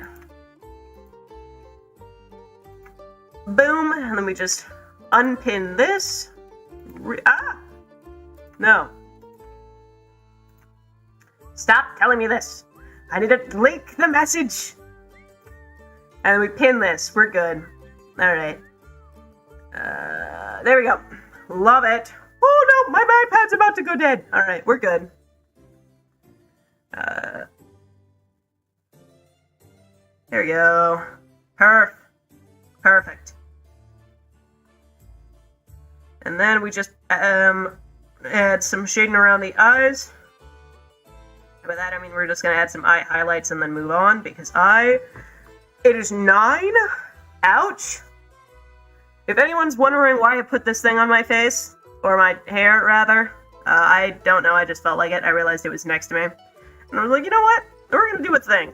Boom. And then we just unpin this. No. Stop telling me this. I need to link the message. And we pin this. We're good. Alright. There we go. Love it. Oh no, my iPad's about to go dead. Alright, we're good. There we go. Perfect. And then we just add some shading around the eyes. By that I mean we're just gonna add some eye highlights and then move on, because it is 9. Ouch. If anyone's wondering why I put this thing on my face, or my hair rather, I don't know, I just felt like it. I realized it was next to me. And I was like, you know what? We're gonna do a thing.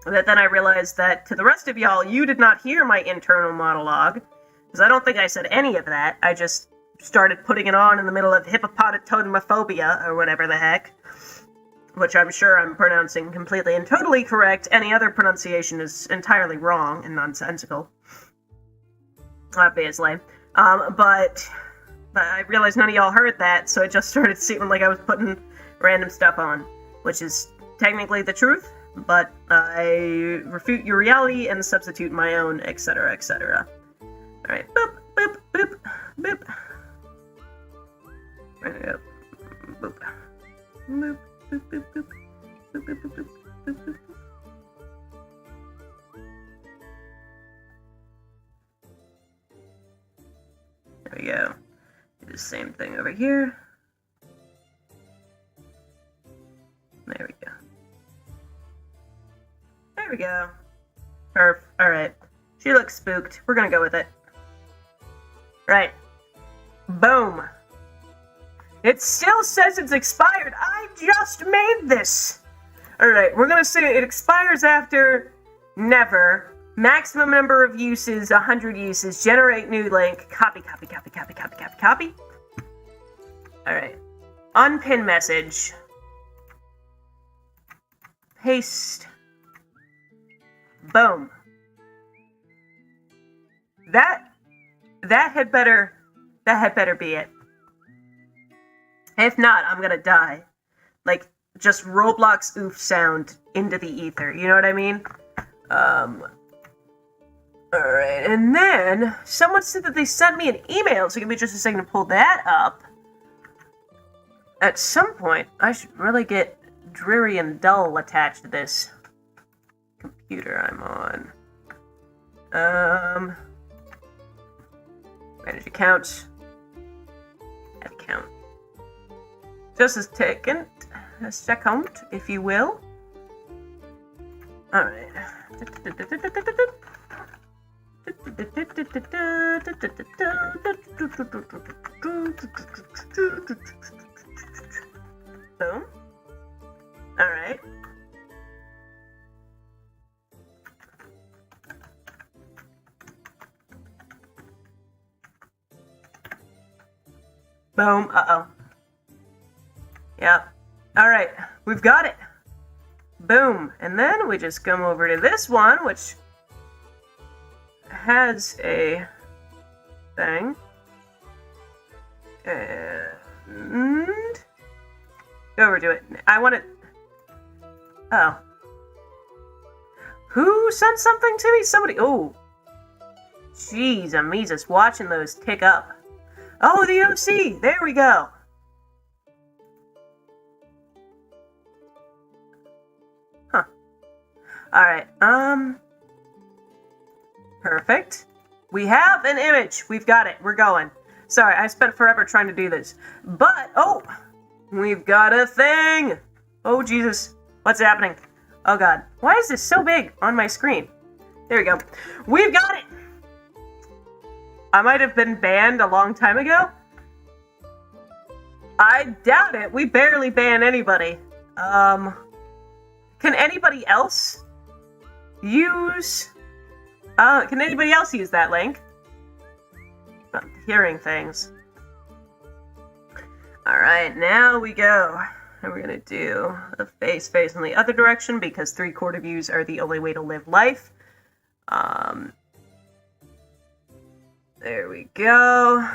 But then I realized that to the rest of y'all, you did not hear my internal monologue, because I don't think I said any of that. I just started putting it on in the middle of hippopotamophobia, or whatever the heck, which I'm sure I'm pronouncing completely and totally correct. Any other pronunciation is entirely wrong and nonsensical, obviously. But I realized none of y'all heard that, so it just started seeming like I was putting random stuff on, which is technically the truth, but I refute your reality and substitute my own, etc., etc. Alright, boop, boop, boop, boop. There we go. Boop. Boop, boop, boop, boop. Boop, boop, boop, boop, boop, boop. There we go. Do the same thing over here. There we go. There we go. Perf. Alright. She looks spooked. We're gonna go with it. Right. Boom. It still says it's expired. I just made this. Alright, we're gonna say it expires after never. Maximum number of uses, 100 uses. Generate new link. Copy. Alright. Unpin message. Paste. Boom. That had better be it. If not, I'm gonna die. Like, just Roblox oof sound into the ether, you know what I mean? Alright, and then someone said that they sent me an email, so give me just a second to pull that up. At some point, I should really get dreary and dull attached to this computer I'm on. Manage accounts. Add account. Just a second, if you will. Alright. Boom. Alright. Boom. Uh-oh. Yep. Alright. We've got it. Boom. And then we just come over to this one, which has a thing. And go over to it. I want it. Oh. Who sent something to me? Somebody. Oh. Jeez, I'm just watching those tick up. Oh, the OC! There we go! Huh. Alright, perfect. We have an image! We've got it. We're going. Sorry, I spent forever trying to do this. But, oh! We've got a thing! Oh, Jesus. What's happening? Oh, God. Why is this so big on my screen? There we go. We've got it! I might have been banned a long time ago. I doubt it. We barely ban anybody. Can anybody else use... can anybody else use that link? I'm hearing things. Alright, now we go. And we're gonna do a face in the other direction because 3/4 views are the only way to live life. There we go.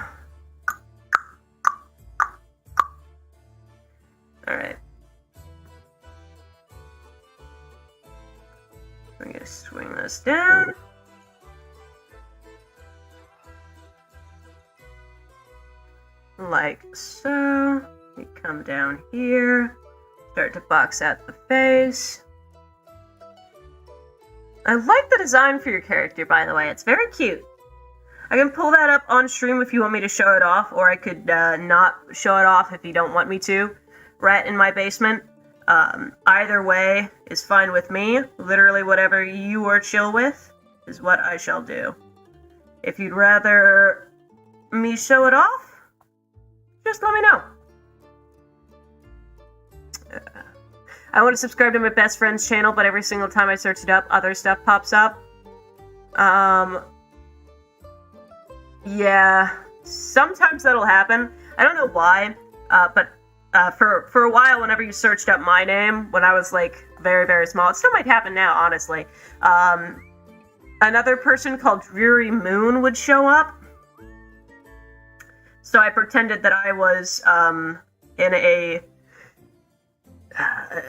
Alright. We're gonna swing this down. Like so. We come down here. Start to box out the face. I like the design for your character, by the way. It's very cute. I can pull that up on stream if you want me to show it off, or I could not show it off if you don't want me to. Right in my basement. Either way is fine with me. Literally whatever you are chill with is what I shall do. If you'd rather me show it off, just let me know. I want to subscribe to my best friend's channel, but every single time I search it up, other stuff pops up. Yeah, sometimes that'll happen. I don't know why, but for a while, whenever you searched up my name, when I was, like, very, very small, it still might happen now, honestly, another person called Dreary Moon would show up. So I pretended that I was, in a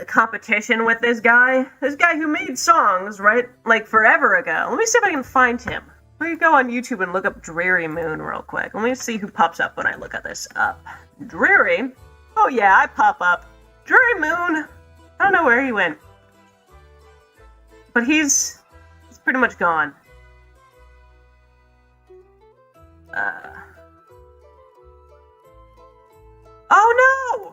competition with this guy who made songs, right, like, forever ago. Let me see if I can find him. Let me go on YouTube and look up Dreary Moon real quick. Let me see who pops up when I look at this up. Dreary? Oh yeah, I pop up. Dreary Moon! I don't know where he went. But he's pretty much gone. Oh no!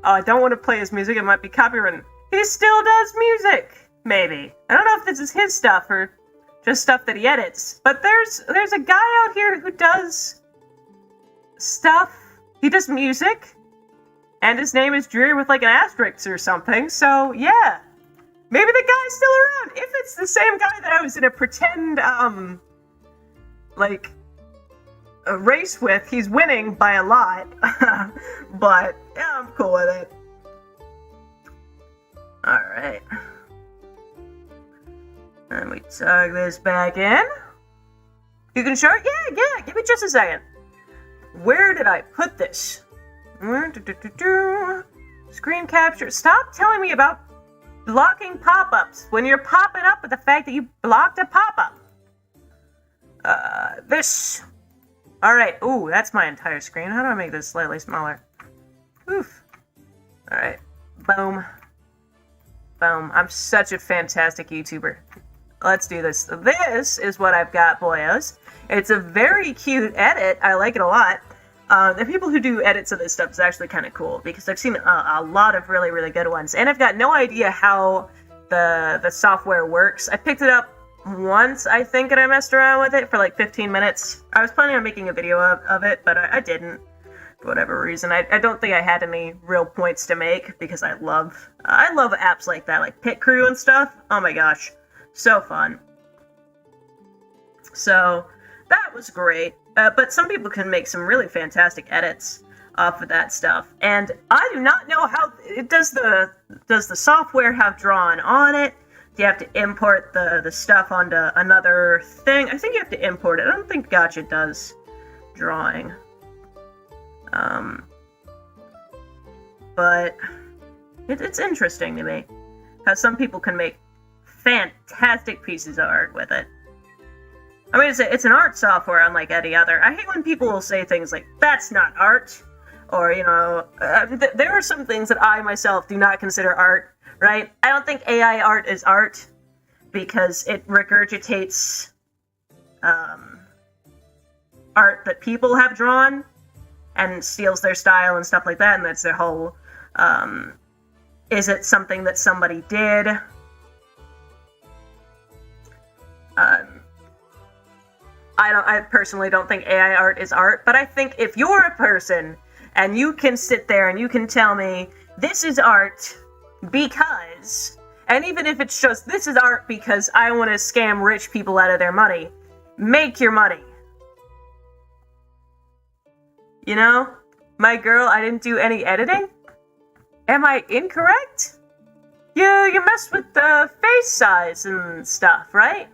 Oh, I don't want to play his music, it might be copyrighted. He still does music! Maybe. I don't know if this is his stuff or just stuff that he edits. But there's a guy out here who does stuff. He does music. And his name is Dreer with like an asterisk or something. So, yeah. Maybe the guy's still around. If it's the same guy that I was in a pretend, like, a race with, he's winning by a lot. But, yeah, I'm cool with it. Alright. And we tug this back in. You can show it? Yeah, give me just a second. Where did I put this? Screen capture. Stop telling me about blocking pop-ups when you're popping up with the fact that you blocked a pop-up. This. Alright. Ooh, that's my entire screen. How do I make this slightly smaller? Oof. Alright. Boom. Boom. I'm such a fantastic YouTuber. Let's do this. This is what I've got, boyos. It's a very cute edit. I like it a lot. The people who do edits of this stuff is actually kind of cool because I've seen a lot of really, really good ones. And I've got no idea how the software works. I picked it up once, I think, and I messed around with it for like 15 minutes. I was planning on making a video of it, but I didn't for whatever reason. I don't think I had any real points to make because I love apps like that, like Pit Crew and stuff. Oh my gosh, so fun. So that was great. But some people can make some really fantastic edits off of that stuff. And I do not know how does the software have drawn on it? Do you have to import the stuff onto another thing? I think you have to import it. I don't think Gotcha does drawing. But it's interesting to me how some people can make fantastic pieces of art with it. I mean, it's an art software unlike any other. I hate when people will say things like, that's not art, or, you know, there are some things that I myself do not consider art, right? I don't think AI art is art, because it regurgitates art that people have drawn, and steals their style and stuff like that, and that's their whole, is it something that somebody did? I personally don't think AI art is art, but I think if you're a person and you can sit there and you can tell me this is art because, and even if it's just this is art because I want to scam rich people out of their money, make your money. You know, my girl, I didn't do any editing. Am I incorrect? You messed with the face size and stuff, right?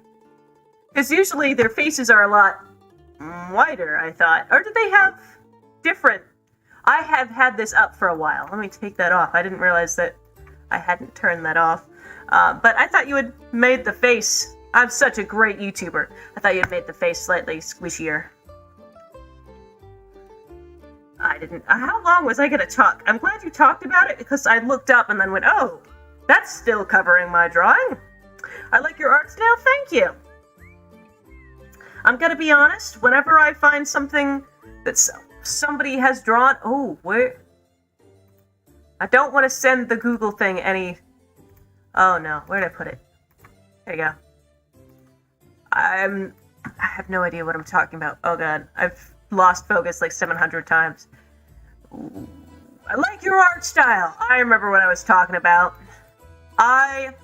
Because usually their faces are a lot wider, I thought. Or do they have different? I have had this up for a while. Let me take that off. I didn't realize that I hadn't turned that off. But I thought you had made the face. I'm such a great YouTuber. I thought you had made the face slightly squishier. I didn't. How long was I going to talk? I'm glad you talked about it because I looked up and then went, oh, that's still covering my drawing. I like your art style. Thank you. I'm gonna be honest, whenever I find something that somebody has drawn... Oh, where... I don't want to send the Google thing any... Oh no, where did I put it? There you go. I have no idea what I'm talking about. Oh god, I've lost focus like 700 times. Ooh, I like your art style! I remember what I was talking about. I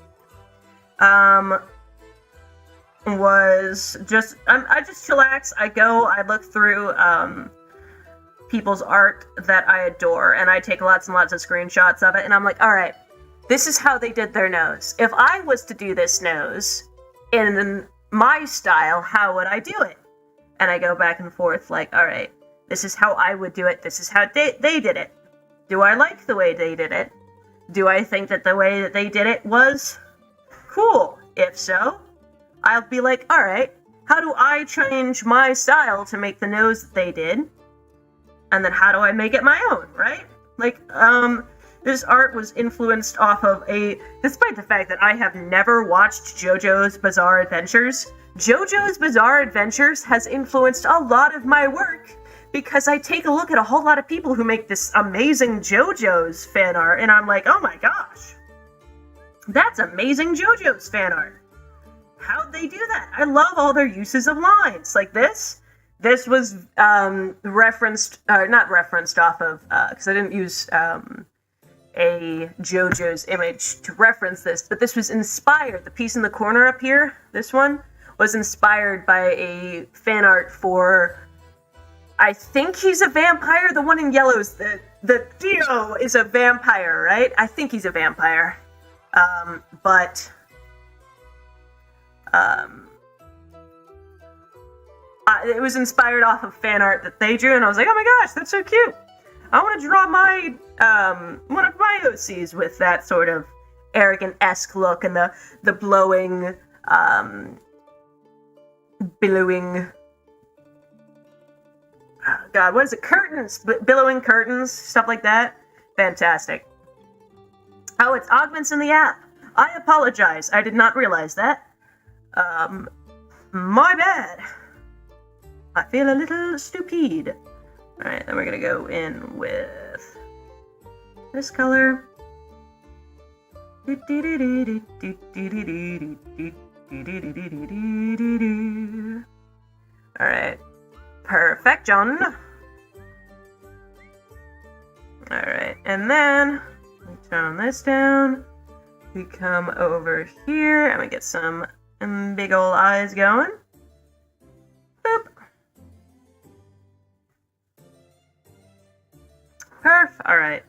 just chillax. I go, I look through people's art that I adore, and I take lots and lots of screenshots of it, and I'm like, alright, this is how they did their nose. If I was to do this nose in my style, how would I do it? And I go back and forth like, alright, this is how I would do it, this is how they did it. Do I like the way they did it? Do I think that the way that they did it was cool? If so, I'll be like, alright, how do I change my style to make the nose that they did? And then how do I make it my own, right? Like, this art was influenced off of despite the fact that I have never watched JoJo's Bizarre Adventures, JoJo's Bizarre Adventures has influenced a lot of my work because I take a look at a whole lot of people who make this amazing JoJo's fan art, and I'm like, oh my gosh, that's amazing JoJo's fan art. How'd they do that? I love all their uses of lines. Like this This was referenced, not referenced off of, because I didn't use a JoJo's image to reference this, but this was inspired. The piece in the corner up here, this one, was inspired by a fan art for, I think he's a vampire. The one in yellow is the Dio is a vampire, right? I think he's a vampire. It was inspired off of fan art that they drew, and I was like, oh my gosh, that's so cute. I want to draw my, one of my OCs with that sort of arrogant-esque look and the blowing, billowing, God, what is it? Curtains! Billowing curtains, stuff like that. Fantastic. Oh, it's augments in the app. I apologize. I did not realize that. My bad. I feel a little stupid. Alright, then we're gonna go in with this color. Alright. Perfect, John. Alright, and then we turn this down. We come over here and we get some big ol' eyes going. Boop. Perf. Alright.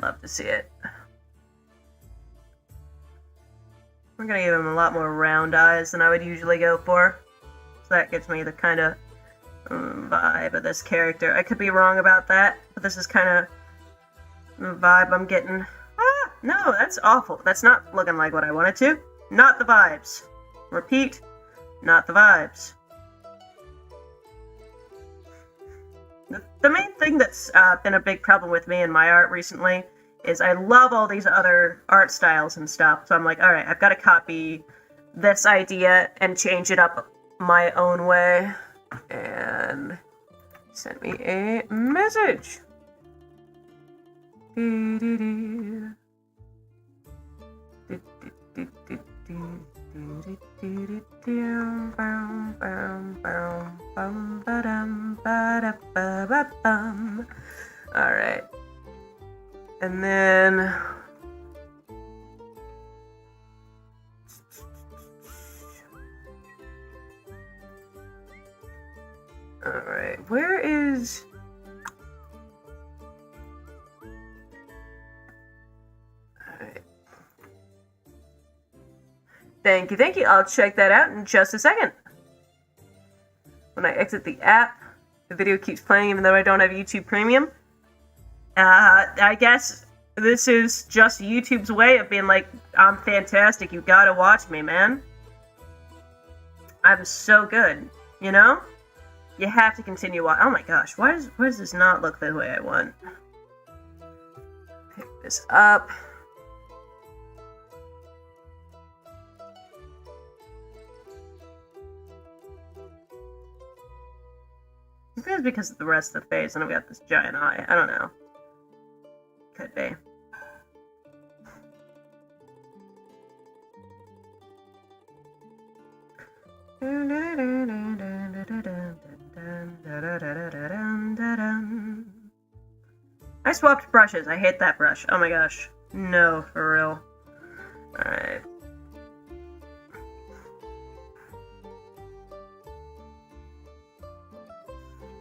Love to see it. We're gonna give him a lot more round eyes than I would usually go for. So that gives me the kind of vibe of this character. I could be wrong about that, but this is kind of the vibe I'm getting. Ah! No, that's awful. That's not looking like what I wanted to. Not the vibes. Repeat, not the vibes. The main thing that's been a big problem with me in my art recently is I love all these other art styles and stuff, so I'm like, alright, I've got to copy this idea and change it up my own way. And sent me a message. Alright. And then alright, where is alright. Thank you. I'll check that out in just a second. When I exit the app, the video keeps playing even though I don't have YouTube Premium. I guess this is just YouTube's way of being like, I'm fantastic, you gotta watch me, man. I'm so good, you know? You have to continue watching. Oh my gosh, why does this not look the way I want? Pick this up. Maybe it's because of the rest of the face and I've got this giant eye. I don't know. Could be. I swapped brushes. I hate that brush. Oh my gosh. No, for real. Alright.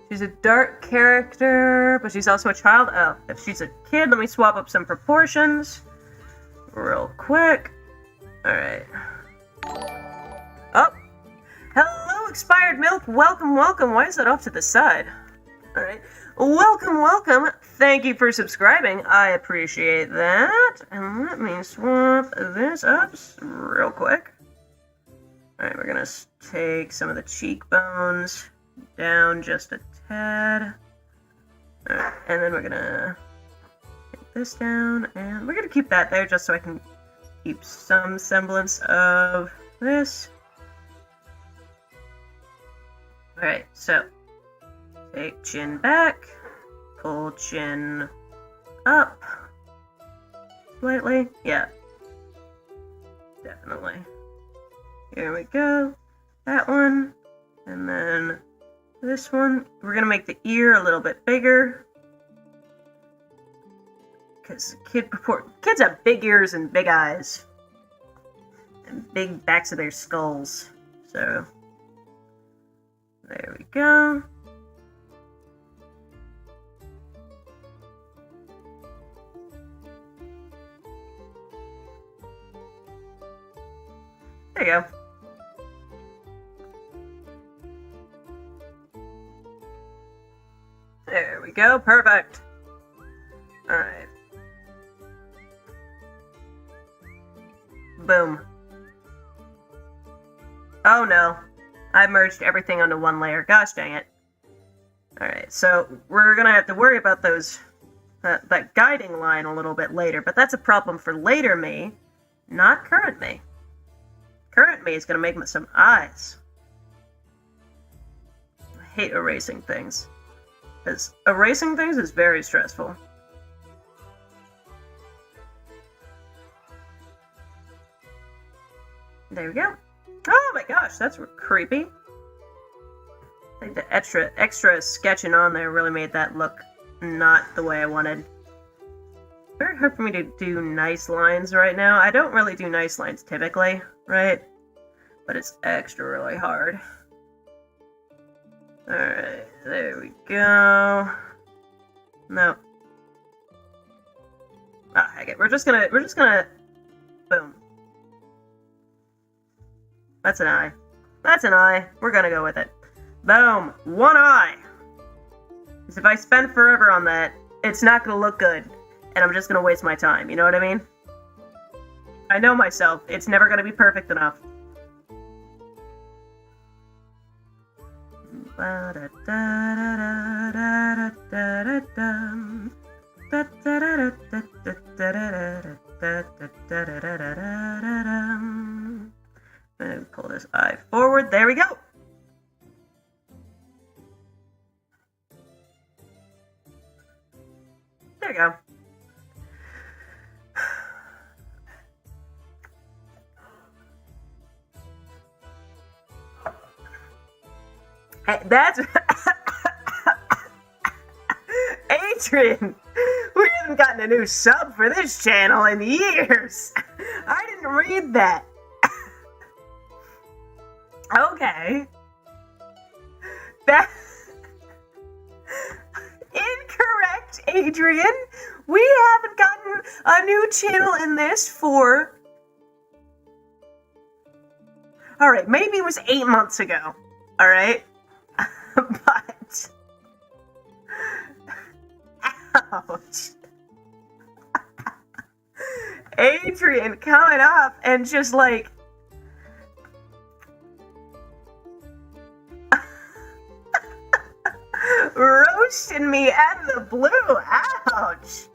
She's a dark character, but she's also a child. Oh, if she's a kid, let me swap up some proportions real quick. Alright. Oh! Hello, expired milk! Welcome. Why is that off to the side? Alright. Welcome. Thank you for subscribing. I appreciate that. And let me swap this up real quick. Alright, we're gonna take some of the cheekbones down just a tad. Alright, and then we're gonna take this down, and we're gonna keep that there just so I can keep some semblance of this. Alright, so take chin back, pull chin up slightly. Yeah, definitely. Here we go. That one, and then this one, we're gonna make the ear a little bit bigger. Because kids have big ears and big eyes. And big backs of their skulls. So, there we go. There you go. There we go, perfect. Alright. Boom. Oh no. I merged everything onto one layer. Gosh dang it. Alright, so we're gonna have to worry about those, that guiding line a little bit later, but that's a problem for later me, not current me. Current me is gonna make some eyes. I hate erasing things. Because erasing things is very stressful. There we go. Oh my gosh, that's creepy. I think the extra sketching on there really made that look not the way I wanted. Very hard for me to do nice lines right now. I don't really do nice lines typically, right? But it's extra really hard. Alright, there we go. No. Ah, heck it. We're just gonna boom. That's an eye. That's an eye. We're gonna go with it. Boom. One eye. Because if I spend forever on that, it's not gonna look good. And I'm just gonna waste my time. You know what I mean? I know myself. It's never gonna be perfect enough. And pull this eye forward. There we go. There you go. Hey, that's Adrian. We haven't gotten a new sub for this channel in years. I didn't read that. Okay. That incorrect, Adrian. We haven't gotten a new channel in this for... Alright, maybe it was 8 months ago. Alright? But... Ouch. Adrian coming up and just like... roasting me out of the blue. Ouch.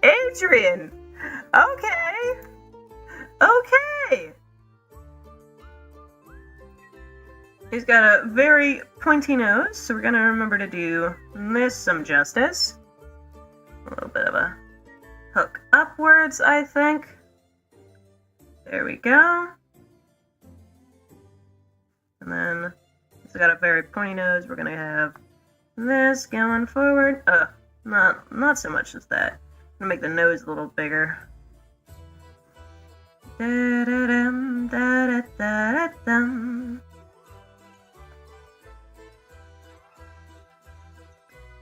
Adrian. Okay. Okay. He's got a very pointy nose, so we're gonna remember to do this some justice. A little bit of a hook upwards, I think. There we go. And then he's got a very pointy nose. We're gonna have this going forward. Not so much as that. I'm gonna make the nose a little bigger. Da-da-dum, da-da-da-da-dum.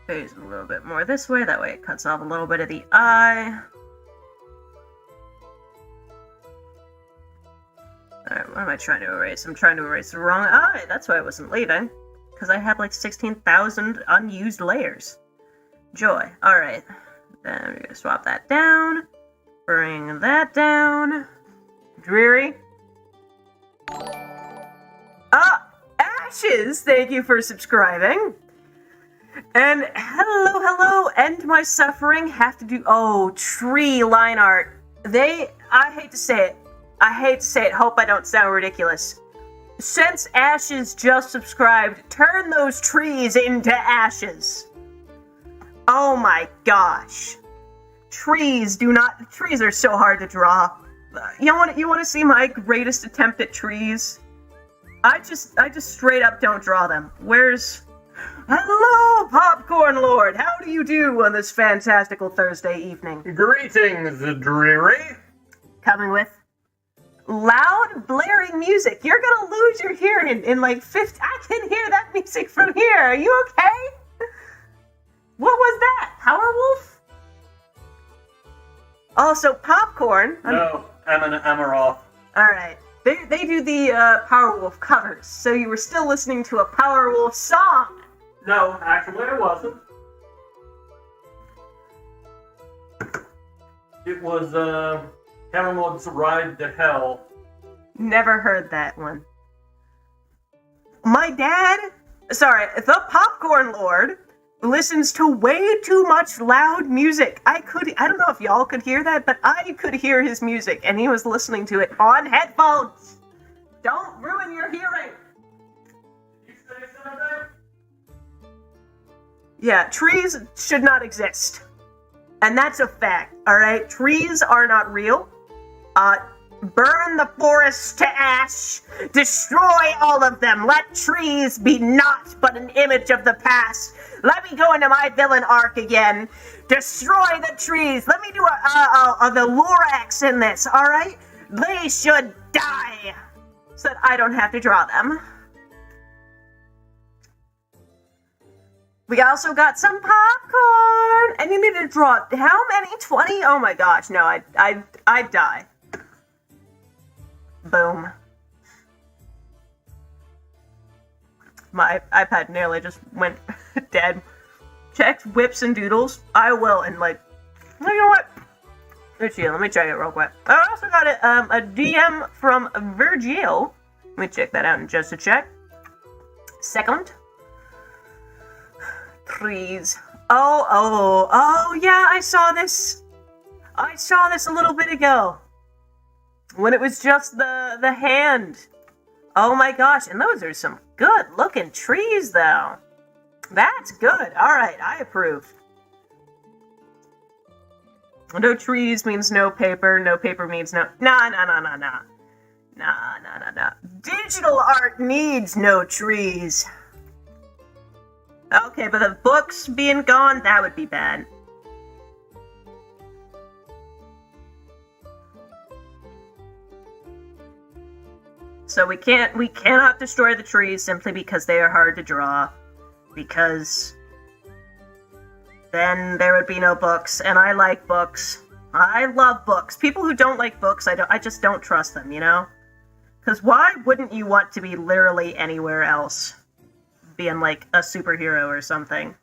Phase a little bit more this way, that way it cuts off a little bit of the eye. Alright, what am I trying to erase? I'm trying to erase the wrong eye. That's why it wasn't leaving. Because I have like 16,000 unused layers. Joy. Alright. Then we're gonna swap that down. Bring that down. Dreary. Ah! Ashes! Thank you for subscribing. And hello, end my suffering. Have to do, oh, tree line art. I hate to say it. Hope I don't sound ridiculous. Since Ashes just subscribed, turn those trees into ashes. Oh my gosh. Trees are so hard to draw. You want to see my greatest attempt at trees? I just straight up don't draw them. Hello, Popcorn Lord! How do you do on this fantastical Thursday evening? Greetings, Dreary. Coming with loud, blaring music. You're gonna lose your hearing in like 50... I can hear that music from here. Are you okay? What was that? Powerwolf? Also, Popcorn. No, I'm off. Alright. They do the Powerwolf covers, so you were still listening to a Powerwolf song. No, actually I wasn't. It was, Hammermud's Ride to Hell. Never heard that one. My dad, the Popcorn Lord, listens to way too much loud music. I don't know if y'all could hear that, but I could hear his music, and he was listening to it on headphones. Don't ruin your hearing. Did you say something? Yeah, trees should not exist. And that's a fact, alright? Trees are not real. Burn the forests to ash. Destroy all of them. Let trees be naught but an image of the past. Let me go into my villain arc again. Destroy the trees. Let me do the Lorax in this, alright? They should die. So that I don't have to draw them. We also got some popcorn, and you need to draw how many? 20? Oh my gosh, no, I'd die. Boom. My iPad nearly just went dead. Checked whips and doodles. I will, and like, you know what? Let's see, let me check it real quick. I also got a DM from Virgil. Let me check that out in just a check. Second. Trees. Oh, yeah, I saw this. I saw this a little bit ago. When it was just the hand. Oh my gosh, and those are some good looking trees though. That's good. Alright, I approve. No trees means no paper. No paper means no... Nah. Digital art needs no trees. Okay, but the books being gone, that would be bad. So we cannot destroy the trees simply because they are hard to draw. Because then there would be no books, and I like books. I love books. People who don't like books, I just don't trust them, you know? Because why wouldn't you want to be literally anywhere else? Being like a superhero or something.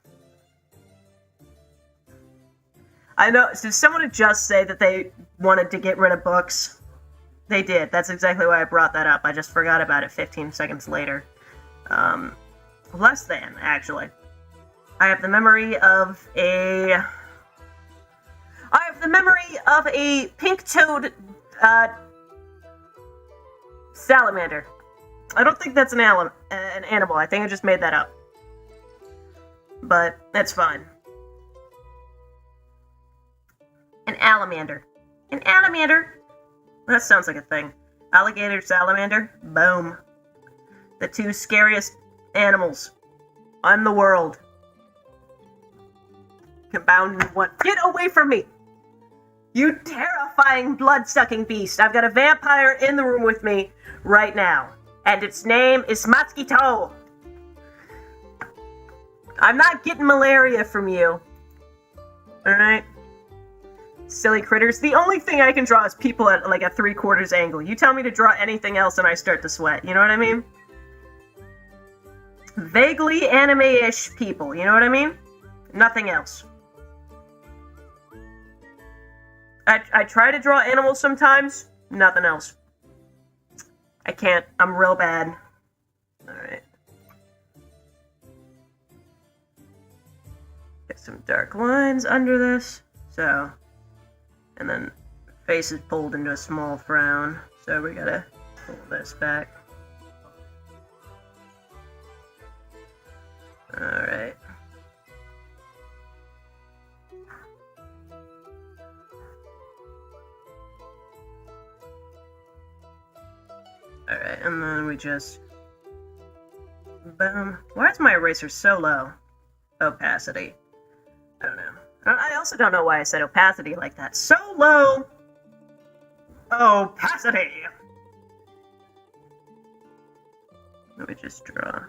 I know, did someone just say that they wanted to get rid of books? They did. That's exactly why I brought that up. I just forgot about it 15 seconds later. Less than, actually. I have the memory of a pink-toed, salamander. I don't think that's an animal. I think I just made that up. But, that's fine. An alamander. An alamander? That sounds like a thing. Alligator, salamander, boom. The two scariest animals on the world. Combined in one. Get away from me! You terrifying blood-sucking beast. I've got a vampire in the room with me right now. And its name is Mosquito. I'm not getting malaria from you. Alright? Silly critters. The only thing I can draw is people at like a 3/4 angle. You tell me to draw anything else and I start to sweat. You know what I mean? Vaguely anime-ish people. You know what I mean? Nothing else. I try to draw animals sometimes. Nothing else. I can't. I'm real bad. Alright. Get some dark lines under this. So. And then face is pulled into a small frown. So we gotta pull this back. Alright. Alright, and then we just boom. Why is my eraser so low? Opacity. I don't know. I also don't know why I said opacity like that. So low. Opacity. Let me just draw.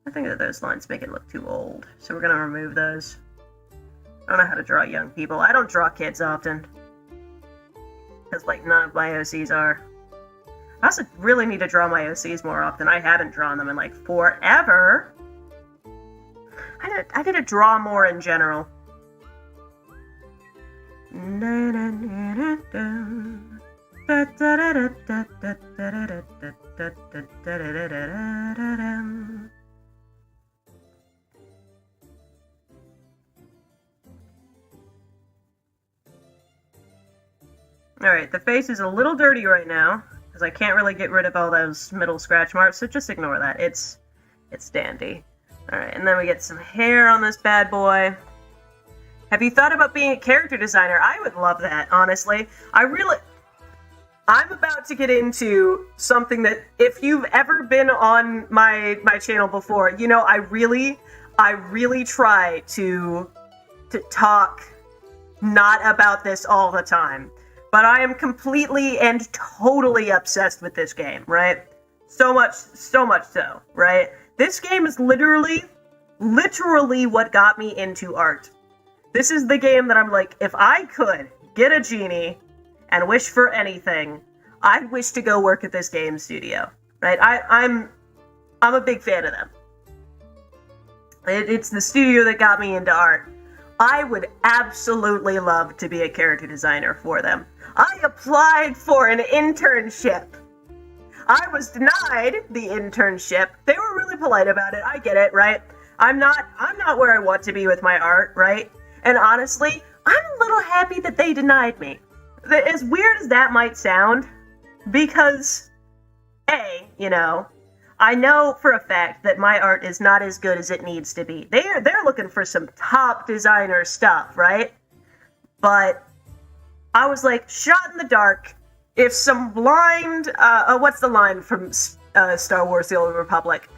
I think that those lines make it look too old, so we're gonna remove those. I don't know how to draw young people. I don't draw kids often. Because, like, none of my OCs are. I also really need to draw my OCs more often. I haven't drawn them in, like, forever. I need to draw more in general. Alright, the face is a little dirty right now, because I can't really get rid of all those middle scratch marks, so just ignore that. It's dandy. Alright, and then we get some hair on this bad boy. Have you thought about being a character designer? I would love that, honestly. I'm about to get into something that, if you've ever been on my channel before, you know, I really try to talk not about this all the time. But I am completely and totally obsessed with this game, right? So much so, right? This game is literally what got me into art. This is the game that I'm like, if I could get a genie and wish for anything, I'd wish to go work at this game studio, right? I'm a big fan of them. It's the studio that got me into art. I would absolutely love to be a character designer for them. I applied for an internship. I was denied the internship. They were really polite about it. I get it, right? I'm not where I want to be with my art, right? And honestly, I'm a little happy that they denied me. As weird as that might sound, because you know, I know for a fact that my art is not as good as it needs to be. They're looking for some top designer stuff, right? But I was like, shot in the dark. If some blind, what's the line from Star Wars: The Old Republic?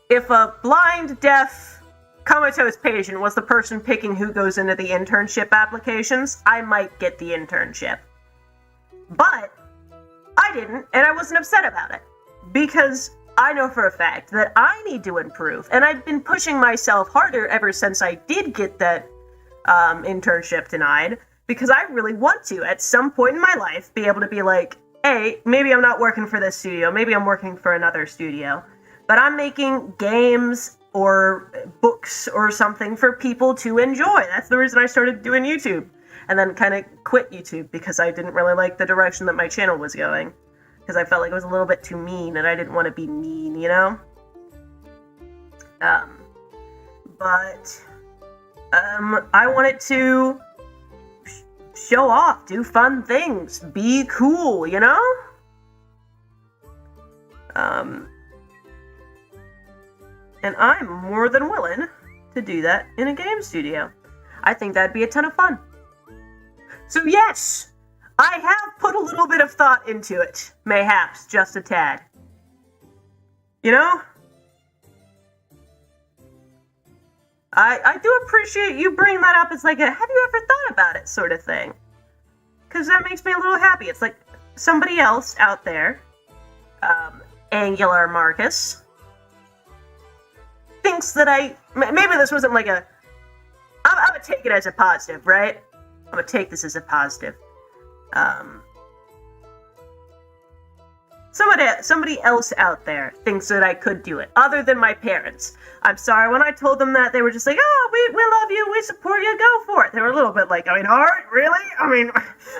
If a blind, deaf, comatose patient was the person picking who goes into the internship applications, I might get the internship. But I didn't, and I wasn't upset about it. Because I know for a fact that I need to improve, and I've been pushing myself harder ever since I did get that internship denied, because I really want to, at some point in my life, be able to be like, hey, maybe I'm not working for this studio, maybe I'm working for another studio, but I'm making games or books or something for people to enjoy. That's the reason I started doing YouTube, and then kind of quit YouTube, because I didn't really like the direction that my channel was going. Because I felt like it was a little bit too mean, and I didn't want to be mean, you know? But I wanted to show off, do fun things, be cool, you know? And I'm more than willing to do that in a game studio. I think that'd be a ton of fun. So yes! I have put a little bit of thought into it. Mayhaps, just a tad. You know? I do appreciate you bringing that up as like a, have you ever thought about it sort of thing. Because that makes me a little happy. It's like somebody else out there, Angular Marcus, thinks that maybe this wasn't like a, I'm gonna take it as a positive, right? I'm gonna take this as a positive. Somebody else out there thinks that I could do it, other than my parents. I'm sorry, when I told them that, they were just like, oh, we love you, we support you, go for it. They were a little bit like, I mean, art? Really? I mean,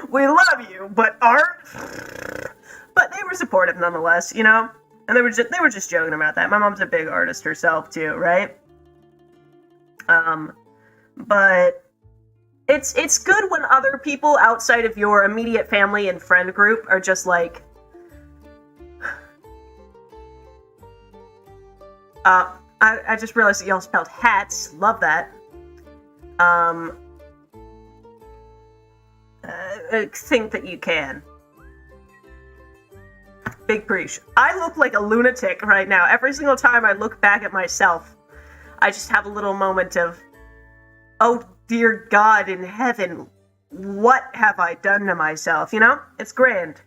we love you, but art? But they were supportive nonetheless, you know? And they were just joking about that. My mom's a big artist herself, too, right? But it's good when other people outside of your immediate family and friend group are just like, I just realized that y'all spelled hats. Love that. Think that you can. Big preach. I look like a lunatic right now. Every single time I look back at myself, I just have a little moment of, oh dear God in heaven, what have I done to myself? You know? It's grand.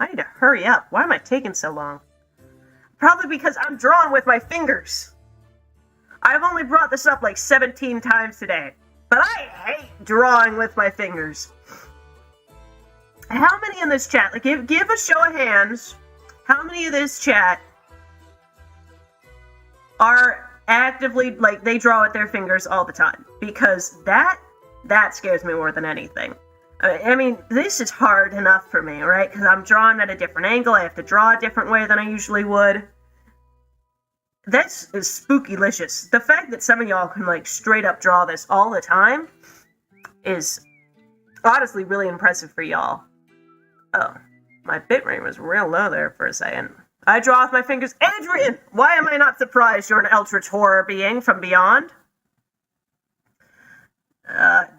I need to hurry up. Why am I taking so long? Probably because I'm drawing with my fingers. I've only brought this up like 17 times today, but I hate drawing with my fingers. How many in this chat, like, give a show of hands, how many of this chat are actively, like, they draw with their fingers all the time? Because that scares me more than anything. I mean, this is hard enough for me, right? Because I'm drawing at a different angle, I have to draw a different way than I usually would. This is spookylicious. The fact that some of y'all can, like, straight up draw this all the time is honestly really impressive for y'all. Oh, my bitrate was real low there for a second. I draw with my fingers. Adrian! Why am I not surprised you're an Eldritch Horror being from beyond?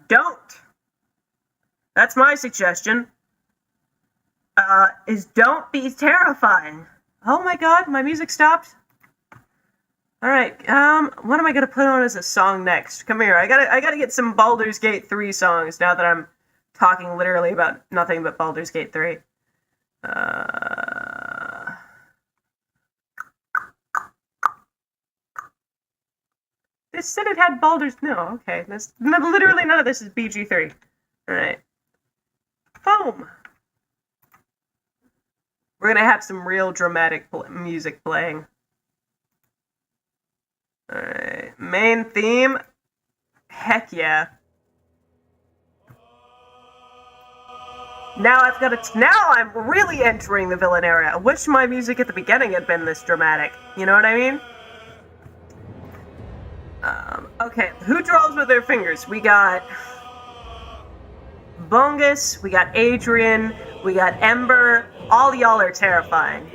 Don't. That's my suggestion. Is don't be terrifying. Oh my god, my music stopped. Alright, what am I gonna put on as a song next? Come here, I gotta get some Baldur's Gate 3 songs now that I'm talking literally about nothing but Baldur's Gate 3. This said it had Baldur's... No, okay. Literally none of this is BG3. Alright. Boom! We're gonna have some real dramatic music playing. Alright. Main theme? Heck yeah. Now I'm really entering the villain era. I wish my music at the beginning had been this dramatic. You know what I mean? Okay, who draws with their fingers? We got Bungus, we got Adrian, we got Ember. All y'all are terrifying.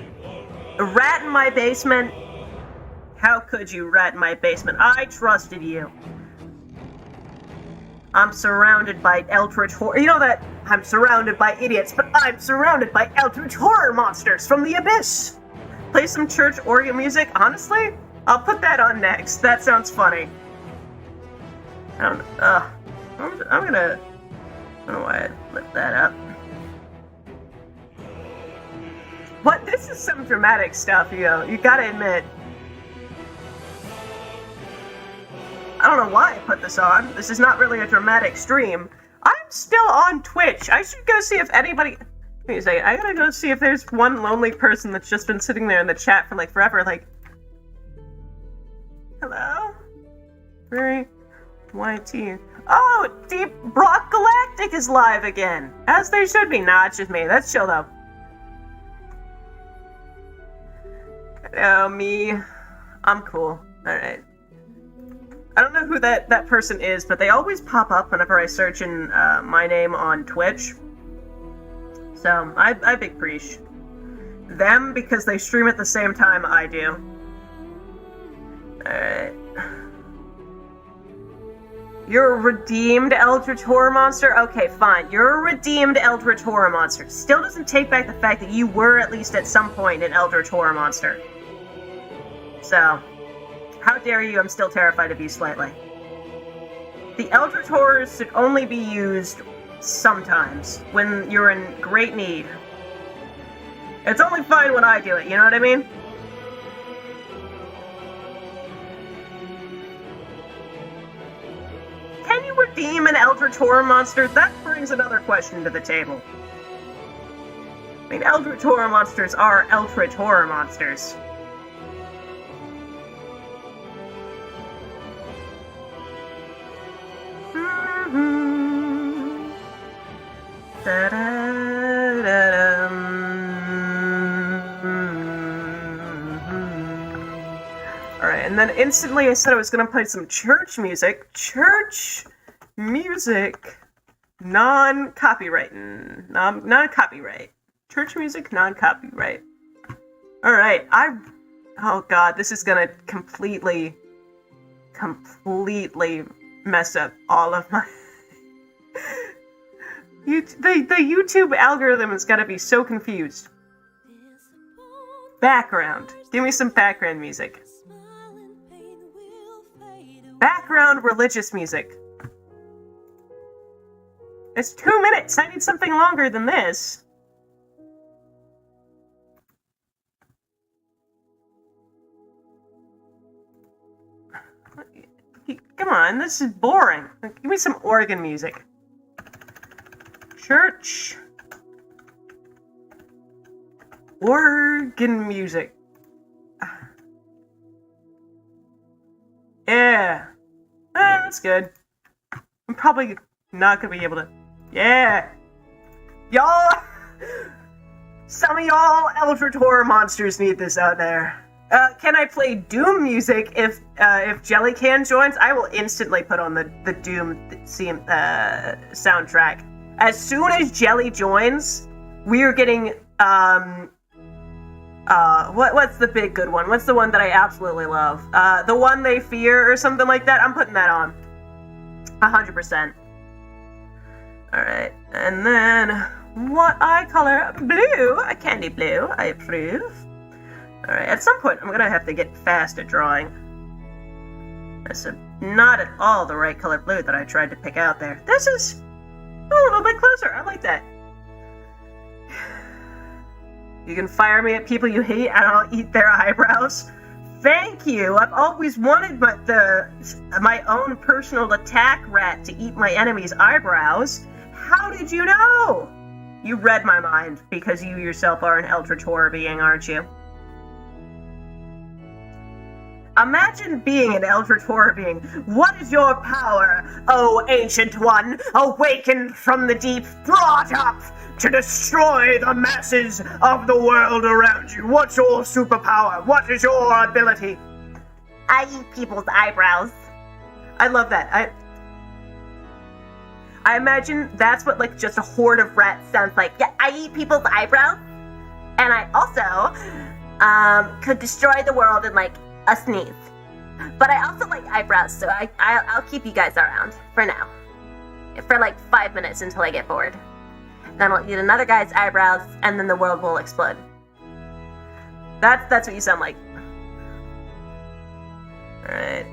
A rat in my basement? How could you, rat in my basement? I trusted you. I'm surrounded by Eldritch Horror. You know that I'm surrounded by idiots, but I'm surrounded by Eldritch Horror monsters from the abyss. Play some church organ music? Honestly, I'll put that on next. That sounds funny. I don't know why I lit that up. What? This is some dramatic stuff, you know. You gotta admit. I don't know why I put this on. This is not really a dramatic stream. I'm still on Twitch. I should go see if anybody... Wait a second. I gotta go see if there's one lonely person that's just been sitting there in the chat for, like, forever. Like... Hello? Very... YT. Oh! Deep Rock Galactic is live again! As they should be. Nah, it's just me. That's chill, though. Hello, me. I'm cool. Alright. I don't know who that person is, but they always pop up whenever I search in my name on Twitch. So, I big preach. Them, because they stream at the same time I do. Alright. You're a redeemed Eldritch Horror monster? Okay, fine. You're a redeemed Eldritch Horror monster. Still doesn't take back the fact that you were at least at some point an Eldritch Horror monster. So... how dare you, I'm still terrified of you slightly. The Eldritch Horrors should only be used sometimes, when you're in great need. It's only fine when I do it, you know what I mean? Can you redeem an Eldritch Horror monster? That brings another question to the table. I mean, Eldritch Horror monsters are Eldritch Horror monsters. Alright, and then instantly I said I was gonna play some church music. Church music, non-copyright. Non-copyright. Church music, non-copyright. Alright, oh god, this is gonna completely mess up all of my... the YouTube algorithm is gonna be so confused. Background. Give me some background music. Background religious music. It's 2 minutes. I need something longer than this. Come on, this is boring. Give me some organ music. Church. Organ music. Yeah. That's good. I'm probably not gonna be able to... Yeah! Y'all! Some of y'all Eldritch Horror monsters need this out there. Can I play Doom music if Jellycan joins? I will instantly put on the Doom soundtrack. As soon as Jelly joins, we are getting, what's the big good one? What's the one that I absolutely love? The One They Fear or something like that? I'm putting that on. 100%. Alright, and then what I color blue, a candy blue, I approve. Alright, at some point I'm gonna have to get fast at drawing. That's not at all the right color blue that I tried to pick out there. This is a little bit closer, I like that. You can fire me at people you hate and I'll eat their eyebrows. Thank you! I've always wanted my own personal attack rat to eat my enemy's eyebrows. How did you know? You read my mind, because you yourself are an Eldritch Horror being, aren't you? Imagine being an Eldritch Horror being. What is your power, O Ancient One, awakened from the deep, brought up to destroy the masses of the world around you? What's your superpower? What is your ability? I eat people's eyebrows. I love that. I imagine that's what, like, just a horde of rats sounds like. Yeah, I eat people's eyebrows, and I also, could destroy the world in, like, a sneeze. But I also like eyebrows, so I'll keep you guys around, for now. For, like, 5 minutes until I get bored. Then I'll eat another guy's eyebrows, and then the world will explode. That's what you sound like. Alright.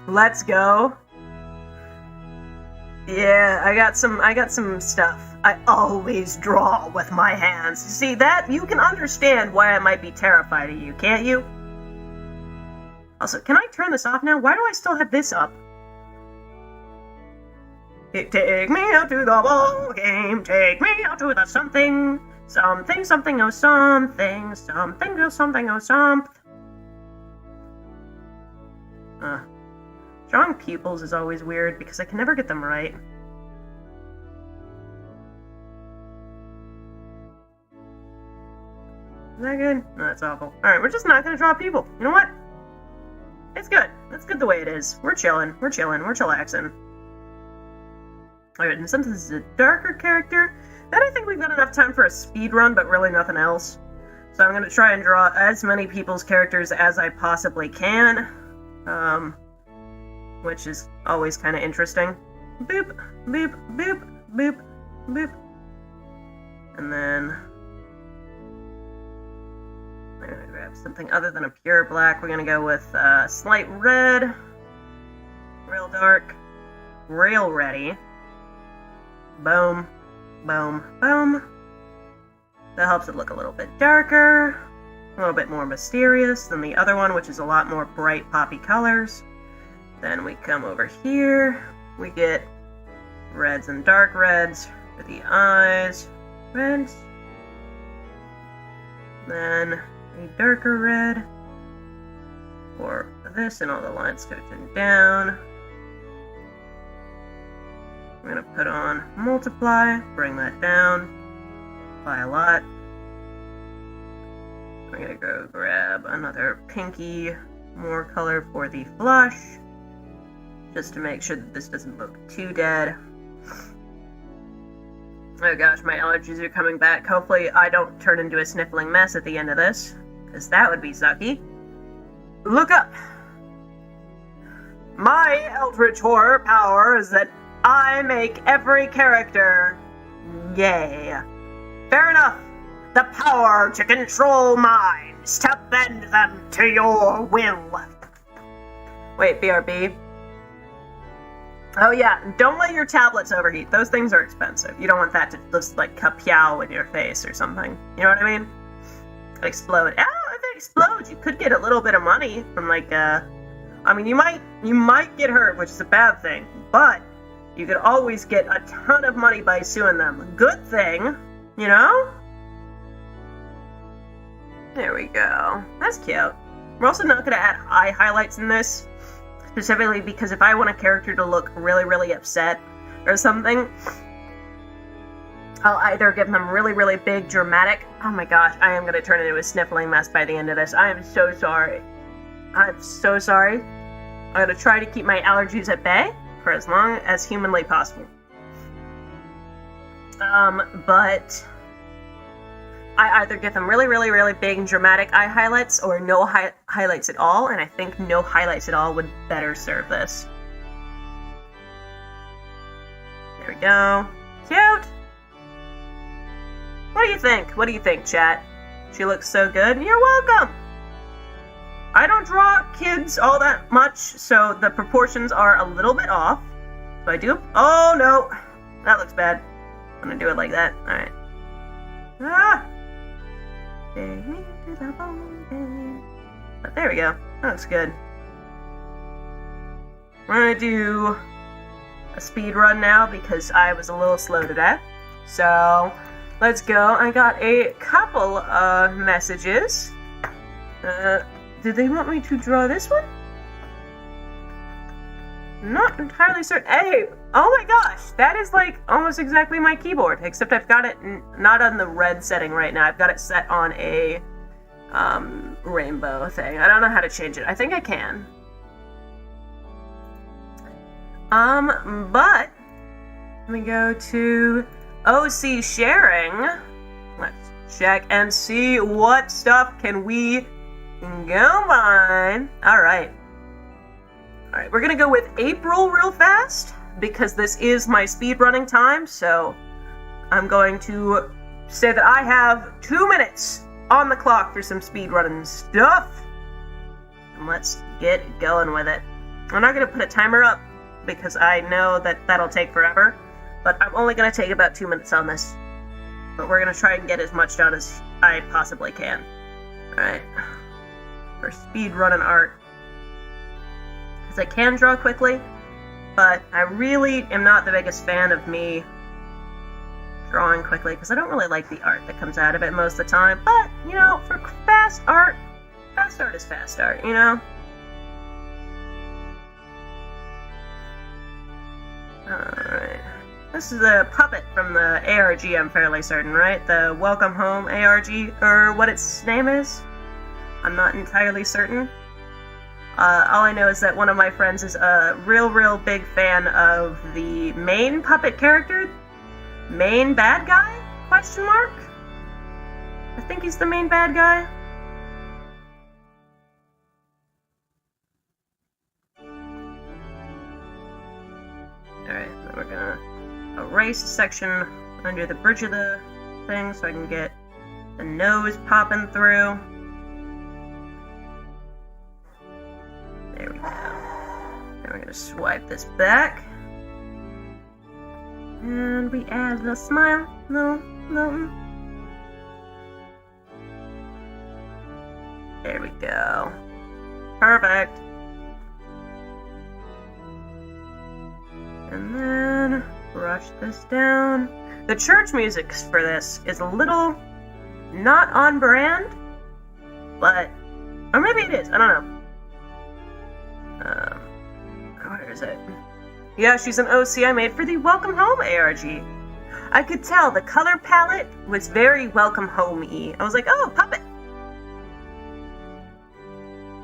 Let's go. Yeah, I got some stuff. I always draw with my hands. See, that, you can understand why I might be terrified of you, can't you? Also, can I turn this off now? Why do I still have this up? Take me out to the ball game, take me out to the something, something, oh something, something, oh something, oh something. Drawing pupils is always weird because I can never get them right. Is that good? No, that's awful. Alright, we're just not gonna draw people. You know what? It's good. It's good the way it is. We're chilling. We're chillaxing. Alright, and since this is a darker character, then I think we've got enough time for a speed run, but really nothing else. So I'm gonna try and draw as many people's characters as I possibly can. Which is always kind of interesting. Boop, boop, boop, boop, boop. And then I'm gonna grab something other than a pure black. We're gonna go with slight red, real dark, real ready. Boom, boom, boom. That helps it look a little bit darker, a little bit more mysterious than the other one, which is a lot more bright poppy colors. Then we come over here, we get reds and dark reds for the eyes, reds, then a darker red for this, and all the lines go down. I'm going to put on multiply, bring that down by a lot. I'm going to go grab another pinky, more color for the flush, just to make sure that this doesn't look too dead. Oh gosh, my allergies are coming back. Hopefully I don't turn into a sniffling mess at the end of this, because that would be sucky. Look up! My Eldritch Horror power is that I make every character gay. Fair enough. the power to control minds, to bend them to your will. Wait, BRB? Oh yeah, don't let your tablets overheat. Those things are expensive. You don't want that to just like kapow in your face or something. You know what I mean? Explode. Oh, if it explodes, you could get a little bit of money from like I mean, you might get hurt, which is a bad thing, but you could always get a ton of money by suing them. Good thing, you know? There we go. That's cute. We're also not going to add eye highlights in this, specifically because if I want a character to look really, really upset or something, I'll either give them really, really big, dramatic... Oh my gosh, I am going to turn into a sniffling mess by the end of this. I am so sorry. I'm so sorry. I'm going to try to keep my allergies at bay for as long as humanly possible. But I either give them really, really, really big and dramatic eye highlights or no highlights at all, and I think no highlights at all would better serve this. There we go. Cute! What do you think? What do you think, chat? She looks so good. You're welcome! I don't draw kids all that much, so the proportions are a little bit off. So I do... Oh, no! That looks bad. I'm gonna do it like that. Alright. Ah! But there we go. That looks good. We're gonna do a speed run now because I was a little slow today. So, let's go. I got a couple of messages. Did they want me to draw this one? Not entirely certain. Hey! Oh my gosh! That is like almost exactly my keyboard, except I've got it not on the red setting right now. I've got it set on a rainbow thing. I don't know how to change it. I think I can. But let me go to OC sharing. Let's check and see what stuff can we go by. Alright. Alright, we're gonna go with April real fast, because this is my speedrunning time, so I'm going to say that I have 2 minutes on the clock for some speedrunning stuff. And let's get going with it. I'm not gonna put a timer up, because I know that that'll take forever, but I'm only gonna take about 2 minutes on this. But we're gonna try and get as much done as I possibly can. Alright. For speedrunning art. I can draw quickly, but I really am not the biggest fan of me drawing quickly because I don't really like the art that comes out of it most of the time. But, you know, for fast art is fast art, you know? Alright. This is a puppet from the ARG, I'm fairly certain, right? The Welcome Home ARG, or what its name is? I'm not entirely certain. All I know is that one of my friends is a real big fan of the main puppet character. Main bad guy? Question mark? I think he's the main bad guy. Alright, then we're gonna erase a section under the bridge of the thing so I can get the nose popping through. There we go. Then we're gonna swipe this back. And we add the smile. No. There we go. Perfect. And then brush this down. The church music for this is a little not on brand, but, or maybe it is, I don't know. Where is it? Yeah, she's an OC I made for the Welcome Home ARG. I could tell the color palette was very Welcome Home-y. I was like, oh, puppet.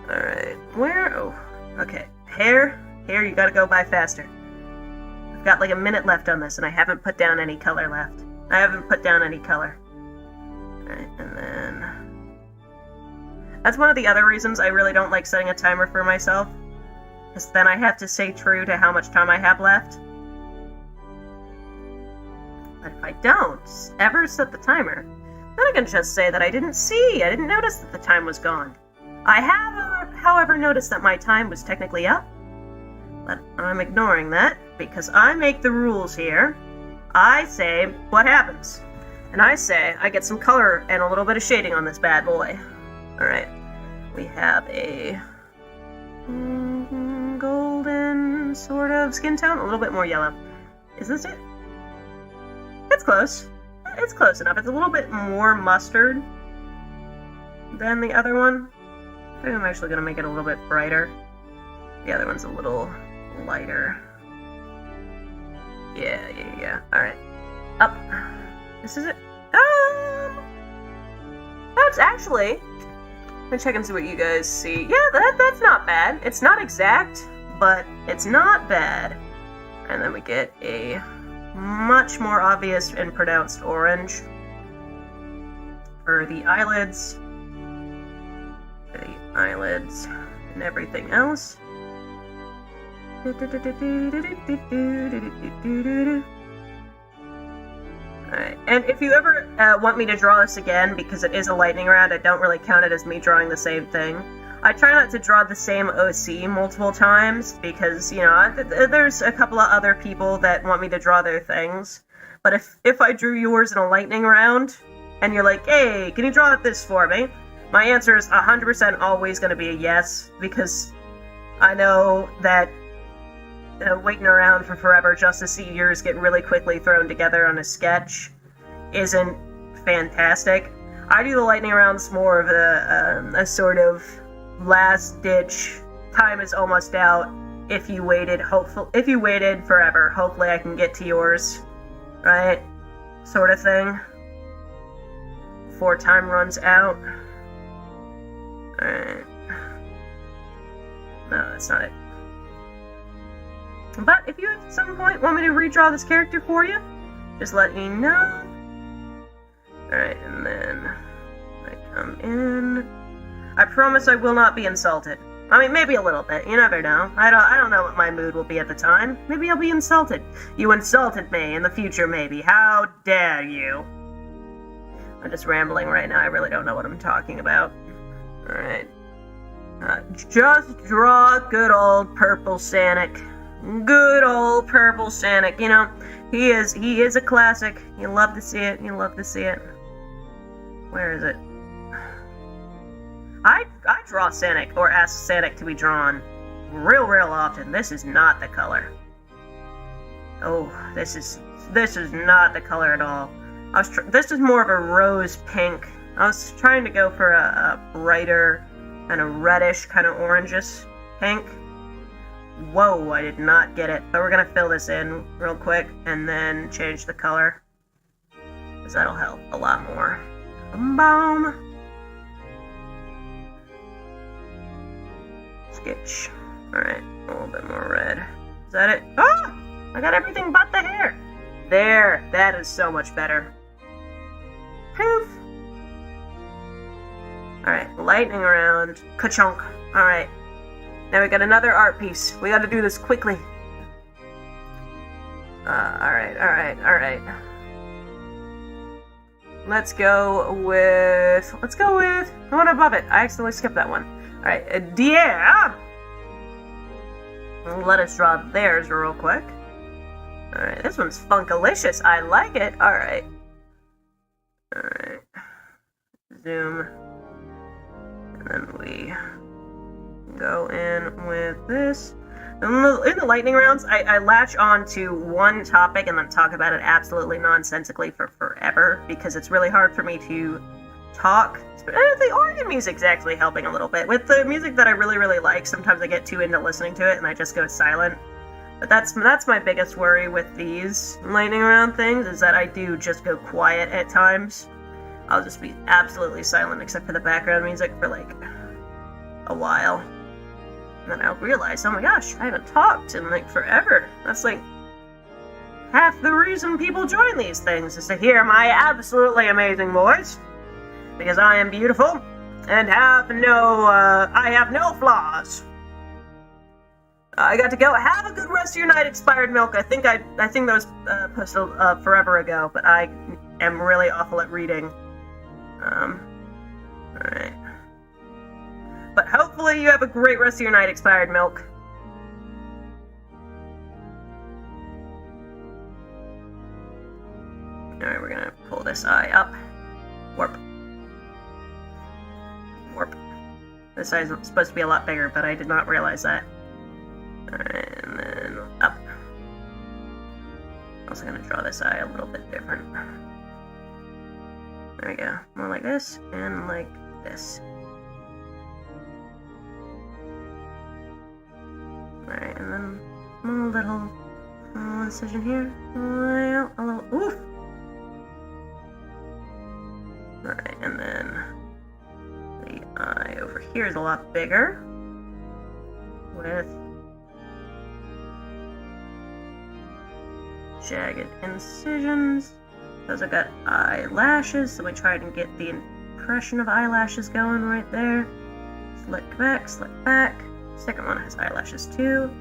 Alright, where? Oh, okay. Hair, you gotta go by faster. I've got like a minute left on this, and I haven't put down any color left. Alright, and then... That's one of the other reasons I really don't like setting a timer for myself. Because then I have to stay true to how much time I have left. But if I don't ever set the timer, then I can just say that I didn't notice that the time was gone. I have, however, noticed that my time was technically up, but I'm ignoring that because I make the rules here. I say what happens, and I say I get some color and a little bit of shading on this bad boy. Alright, we have a golden sort of skin tone, a little bit more yellow. Is this it? It's close. It's close enough. It's a little bit more mustard than the other one. I think I'm actually going to make it a little bit brighter. The other one's a little lighter. Yeah. Alright. Up. This is it. That's actually... Let me check and see what you guys see. Yeah, that's not bad. It's not exact, but it's not bad. And then we get a much more obvious and pronounced orange for the eyelids. And everything else. Alright, and if you ever want me to draw this again, because it is a lightning round, I don't really count it as me drawing the same thing. I try not to draw the same OC multiple times, because, you know, there's a couple of other people that want me to draw their things. But if I drew yours in a lightning round, and you're like, hey, can you draw this for me? My answer is 100% always going to be a yes, because I know that waiting around for forever just to see yours get really quickly thrown together on a sketch isn't fantastic. I do the lightning rounds more of a sort of last-ditch, time is almost out, if you waited forever, hopefully I can get to yours, right? Sort of thing. Before time runs out. Alright. No, that's not it. But if you at some point want me to redraw this character for you, just let me know. Alright, and then I come in. I promise I will not be insulted. I mean, maybe a little bit. You never know. I don't know what my mood will be at the time. Maybe I'll be insulted. You insulted me in the future, maybe. How dare you? I'm just rambling right now. I really don't know what I'm talking about. Alright. Just draw good old Purple Sanic. Good old Purple Sanic. You know, he is a classic. You love to see it. You love to see it. Where is it? I draw Sanic, or ask Sanic to be drawn real often. This is not the color. Oh, this is not the color at all. This is more of a rose pink. I was trying to go for a brighter, kind of reddish, kind of orangish pink. Whoa, I did not get it. But we're gonna fill this in real quick and then change the color, because that'll help a lot more. Boom. Sketch. Alright, a little bit more red. Is that it? Ah! I got everything but the hair! There! That is so much better. Poof! Alright, lightning around. Ka-chunk. Alright. Now we got another art piece. We gotta do this quickly. Alright. Let's go with the one above it. I accidentally skipped that one. Alright, Dier! Let us draw theirs real quick. Alright, this one's funkalicious. I like it. Alright. Zoom. And then we go in with this. In the lightning rounds, I latch on to one topic and then talk about it absolutely nonsensically for forever, because it's really hard for me to talk. The organ music's actually helping a little bit. With the music that I really like, sometimes I get too into listening to it and I just go silent. But that's my biggest worry with these lightning round things, is that I do just go quiet at times. I'll just be absolutely silent except for the background music for like a while. And then I'll realize, oh my gosh, I haven't talked in like forever. That's like half the reason people join these things, is to hear my absolutely amazing voice. Because I am beautiful and I have no flaws. I got to go. Have a good rest of your night, Expired Milk. I think that was posted forever ago, but I am really awful at reading. Alright. But hopefully you have a great rest of your night, Expired Milk. Alright, we're gonna pull this eye up. Warp. Warp. This eye is supposed to be a lot bigger, but I did not realize that. Alright, and then up. Also gonna draw this eye a little bit different. There we go. More like this, and like this. Alright, and then a little incision here. A little, oof! Alright, and then the eye over here is a lot bigger. With jagged incisions. Because I've got eyelashes, so we try to get the impression of eyelashes going right there. Slick back, slick back. Second one has eyelashes too.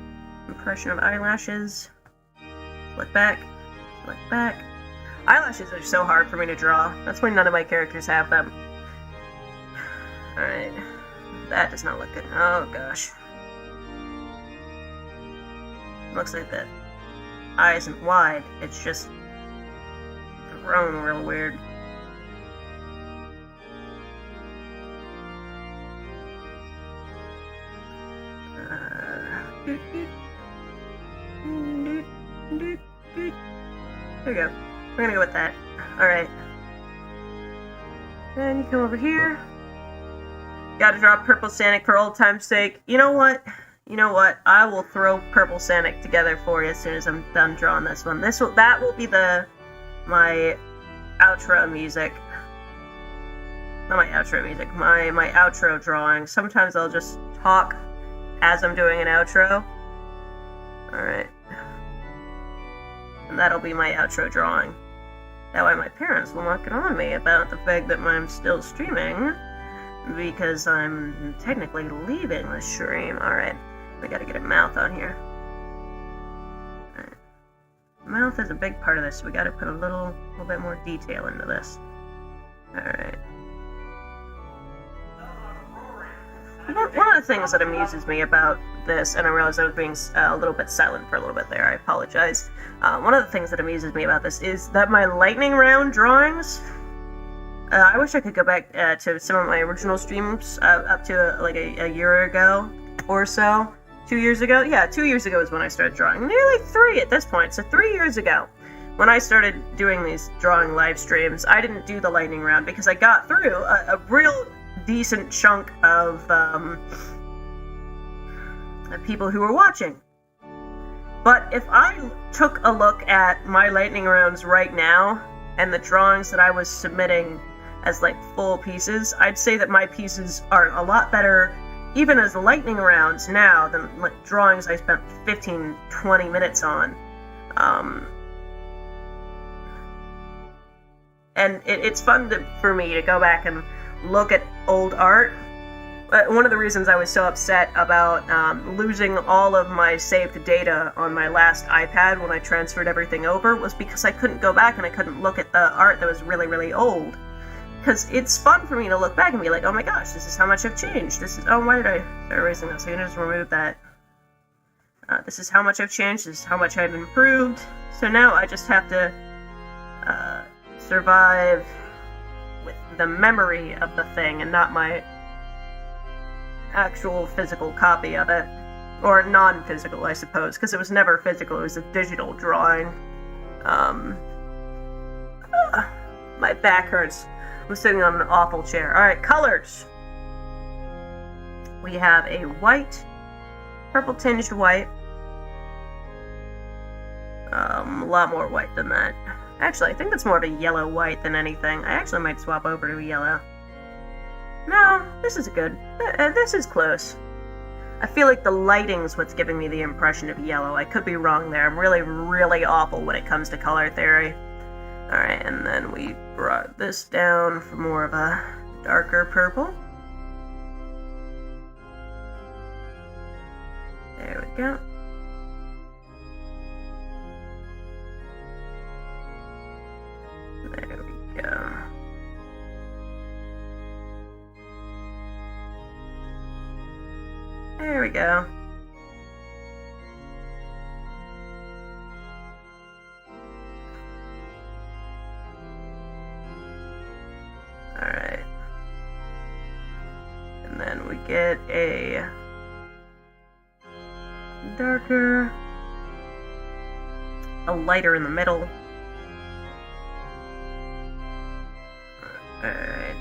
Impression of eyelashes. Slick back, slick back. Eyelashes are so hard for me to draw. That's why none of my characters have them. Alright. That does not look good. Oh gosh. Looks like the eye isn't wide, it's just grown real weird. There we go. We're gonna go with that. Alright. Then you come over here. Gotta draw Purple Sanic for old time's sake. You know what? You know what? I will throw Purple Sanic together for you as soon as I'm done drawing this one. That will be my outro music. Not my outro music, my outro drawing. Sometimes I'll just talk as I'm doing an outro. Alright. And that'll be my outro drawing. That way my parents will not get on me about the fact that I'm still streaming, because I'm technically leaving the stream. Alright, we gotta get a mouth on here. Alright. Mouth is a big part of this, so we gotta put a little bit more detail into this. Alright. One of the things that amuses me about this, and I realized I was being a little bit silent for a little bit there, I apologize. One of the things that amuses me about this is that my lightning round drawings, I wish I could go back to some of my original streams up to like a year ago or so. 2 years ago? Yeah, 2 years ago is when I started drawing. Nearly 3 at this point, so 3 years ago. When I started doing these drawing live streams, I didn't do the lightning round because I got through a real decent chunk of people who were watching. But if I took a look at my lightning rounds right now, and the drawings that I was submitting as like full pieces, I'd say that my pieces are a lot better, even as lightning rounds now, than like drawings I spent 15-20 minutes on. And it's fun for me to go back and look at old art. One of the reasons I was so upset about losing all of my saved data on my last iPad when I transferred everything over was because I couldn't go back and I couldn't look at the art that was really, really old. Because it's fun for me to look back and be like, oh my gosh, this is how much I've changed. Oh, why did I start erasing this? I'm gonna just remove that. This is how much I've changed. This is how much I've improved. So now I just have to survive with the memory of the thing and not my actual physical copy of it. Or non-physical, I suppose, because it was never physical, it was a digital drawing. My back hurts. I'm sitting on an awful chair. Alright, colors. We have a white, purple tinged white. A lot more white than that. Actually, I think that's more of a yellow white than anything. I actually might swap over to a yellow. No, this is good. This is close. I feel like the lighting's what's giving me the impression of yellow. I could be wrong there. I'm really, really awful when it comes to color theory. Alright, and then we brought this down for more of a darker purple. There we go. There we go. There we go. Alright. And then we get a darker, a lighter in the middle. Alright.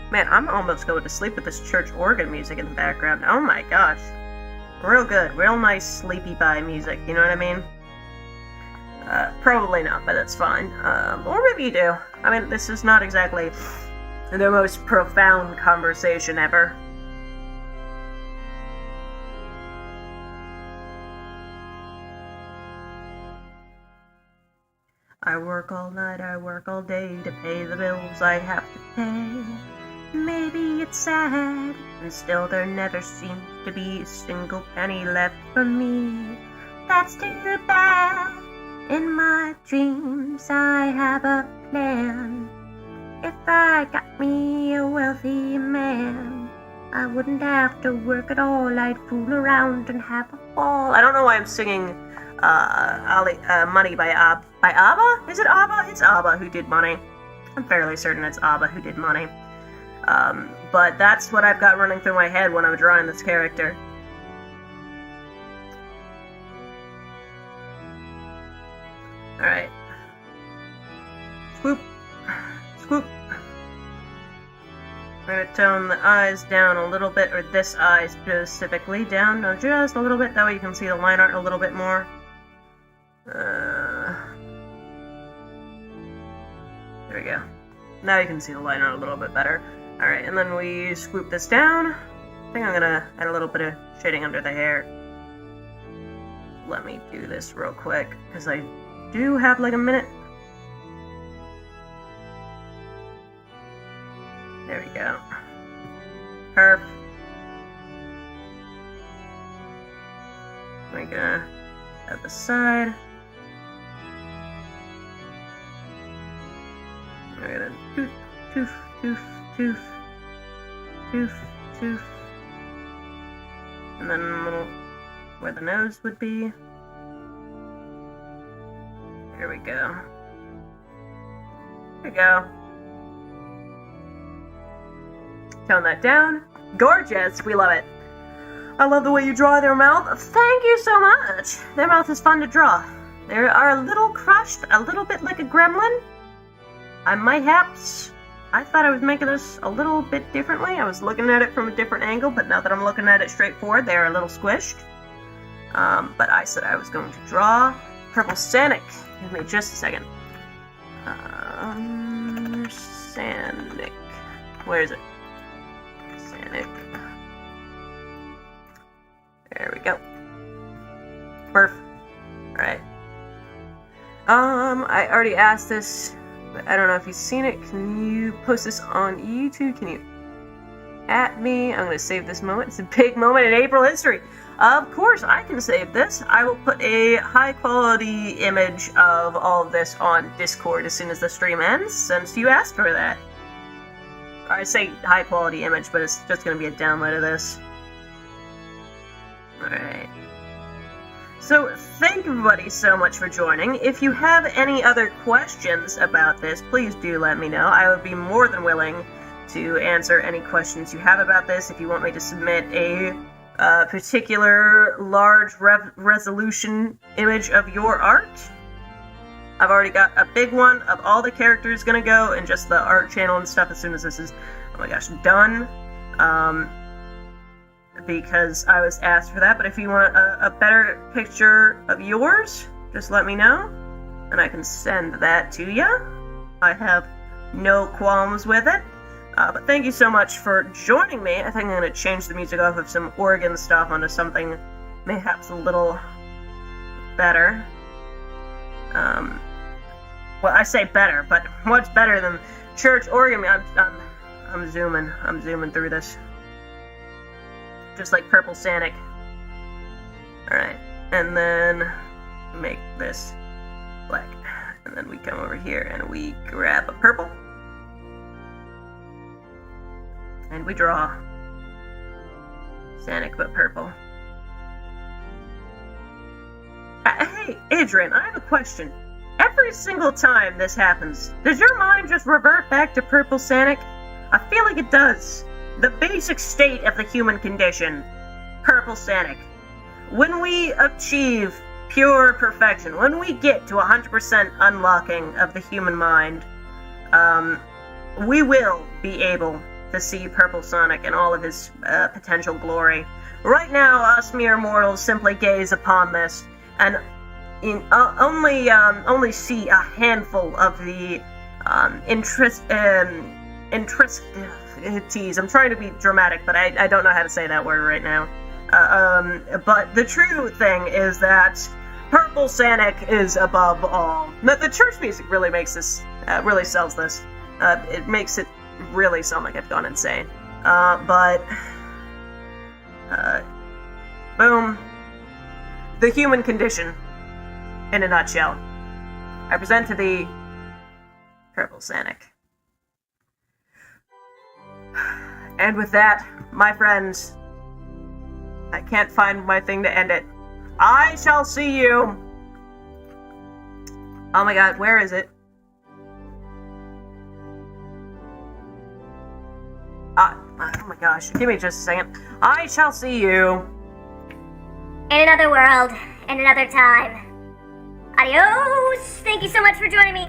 Man, I'm almost going to sleep with this church organ music in the background. Oh my gosh. Real good. Real nice sleepy bye music, you know what I mean? Probably not, but that's fine. Or maybe you do. I mean, this is not exactly the most profound conversation ever. I work all night, I work all day to pay the bills I have to pay. Maybe it's sad, and still there never seems to be a single penny left for me. That's too bad. In my dreams I have a plan. If I got me a wealthy man, I wouldn't have to work at all. I'd fool around and have a ball. I don't know why I'm singing Money by ABBA? Is it ABBA? It's ABBA who did Money. I'm fairly certain it's ABBA who did Money. But that's what I've got running through my head when I'm drawing this character. Alright. Swoop. Swoop. I'm going to tone the eyes down a little bit, or this eye specifically down just a little bit, that way you can see the line art a little bit more. There we go. Now you can see the line art a little bit better. Alright, and then we swoop this down. I think I'm going to add a little bit of shading under the hair. Let me do this real quick, because I do have like a minute. There we go. Perf. We're gonna at the side. We're gonna toof, toof, toof, toof, toof, toof. And then a little where the nose would be. There we go. There we go. Tone that down. Gorgeous! We love it. I love the way you draw their mouth. Thank you so much! Their mouth is fun to draw. They are a little crushed, a little bit like a gremlin. I thought I was making this a little bit differently. I was looking at it from a different angle, but now that I'm looking at it straightforward, they are a little squished. But I said I was going to draw Purple Sanic. Give me just a second. Sanic. Where is it? Sanic. There we go. Perf. Alright. I already asked this, but I don't know if you've seen it. Can you post this on YouTube? Can you at me? I'm gonna save this moment. It's a big moment in April history. Of course, I can save this. I will put a high-quality image of all of this on Discord as soon as the stream ends, since you asked for that. I say high-quality image, but it's just going to be a download of this. Alright. So, thank everybody so much for joining. If you have any other questions about this, please do let me know. I would be more than willing to answer any questions you have about this. If you want me to submit a particular large resolution image of your art, I've already got a big one of all the characters gonna go, and just the art channel and stuff as soon as this is, oh my gosh, done. Because I was asked for that. But if you want a better picture of yours, just let me know, and I can send that to you. I have no qualms with it. But thank you so much for joining me. I think I'm going to change the music off of some organ stuff onto something mayhaps a little better. Well, I say better, but what's better than church organ? I'm zooming through this. Just like Purple Sanic. Alright, and then make this black. And then we come over here and we grab a purple. And we draw. Sonic but purple. Hey, Adrian, I have a question. Every single time this happens, does your mind just revert back to purple Sonic? I feel like it does. The basic state of the human condition. Purple Sonic. When we achieve pure perfection, when we get to 100% unlocking of the human mind, we will be able to see Purple Sonic in all of his potential glory. Right now, us mere mortals simply gaze upon this and only see a handful of the intricacies. I'm trying to be dramatic, but I don't know how to say that word right now. But the true thing is that Purple Sonic is above all. The church music really makes this, really sells this. It makes it really sound like I've gone insane. Boom. The human condition, in a nutshell. I present to thee Purple Sonic. And with that, my friends, I can't find my thing to end it. I shall see you. Oh my god, where is it? Oh my gosh, give me just a second. I shall see you in another world, in another time. Adios! Thank you so much for joining me.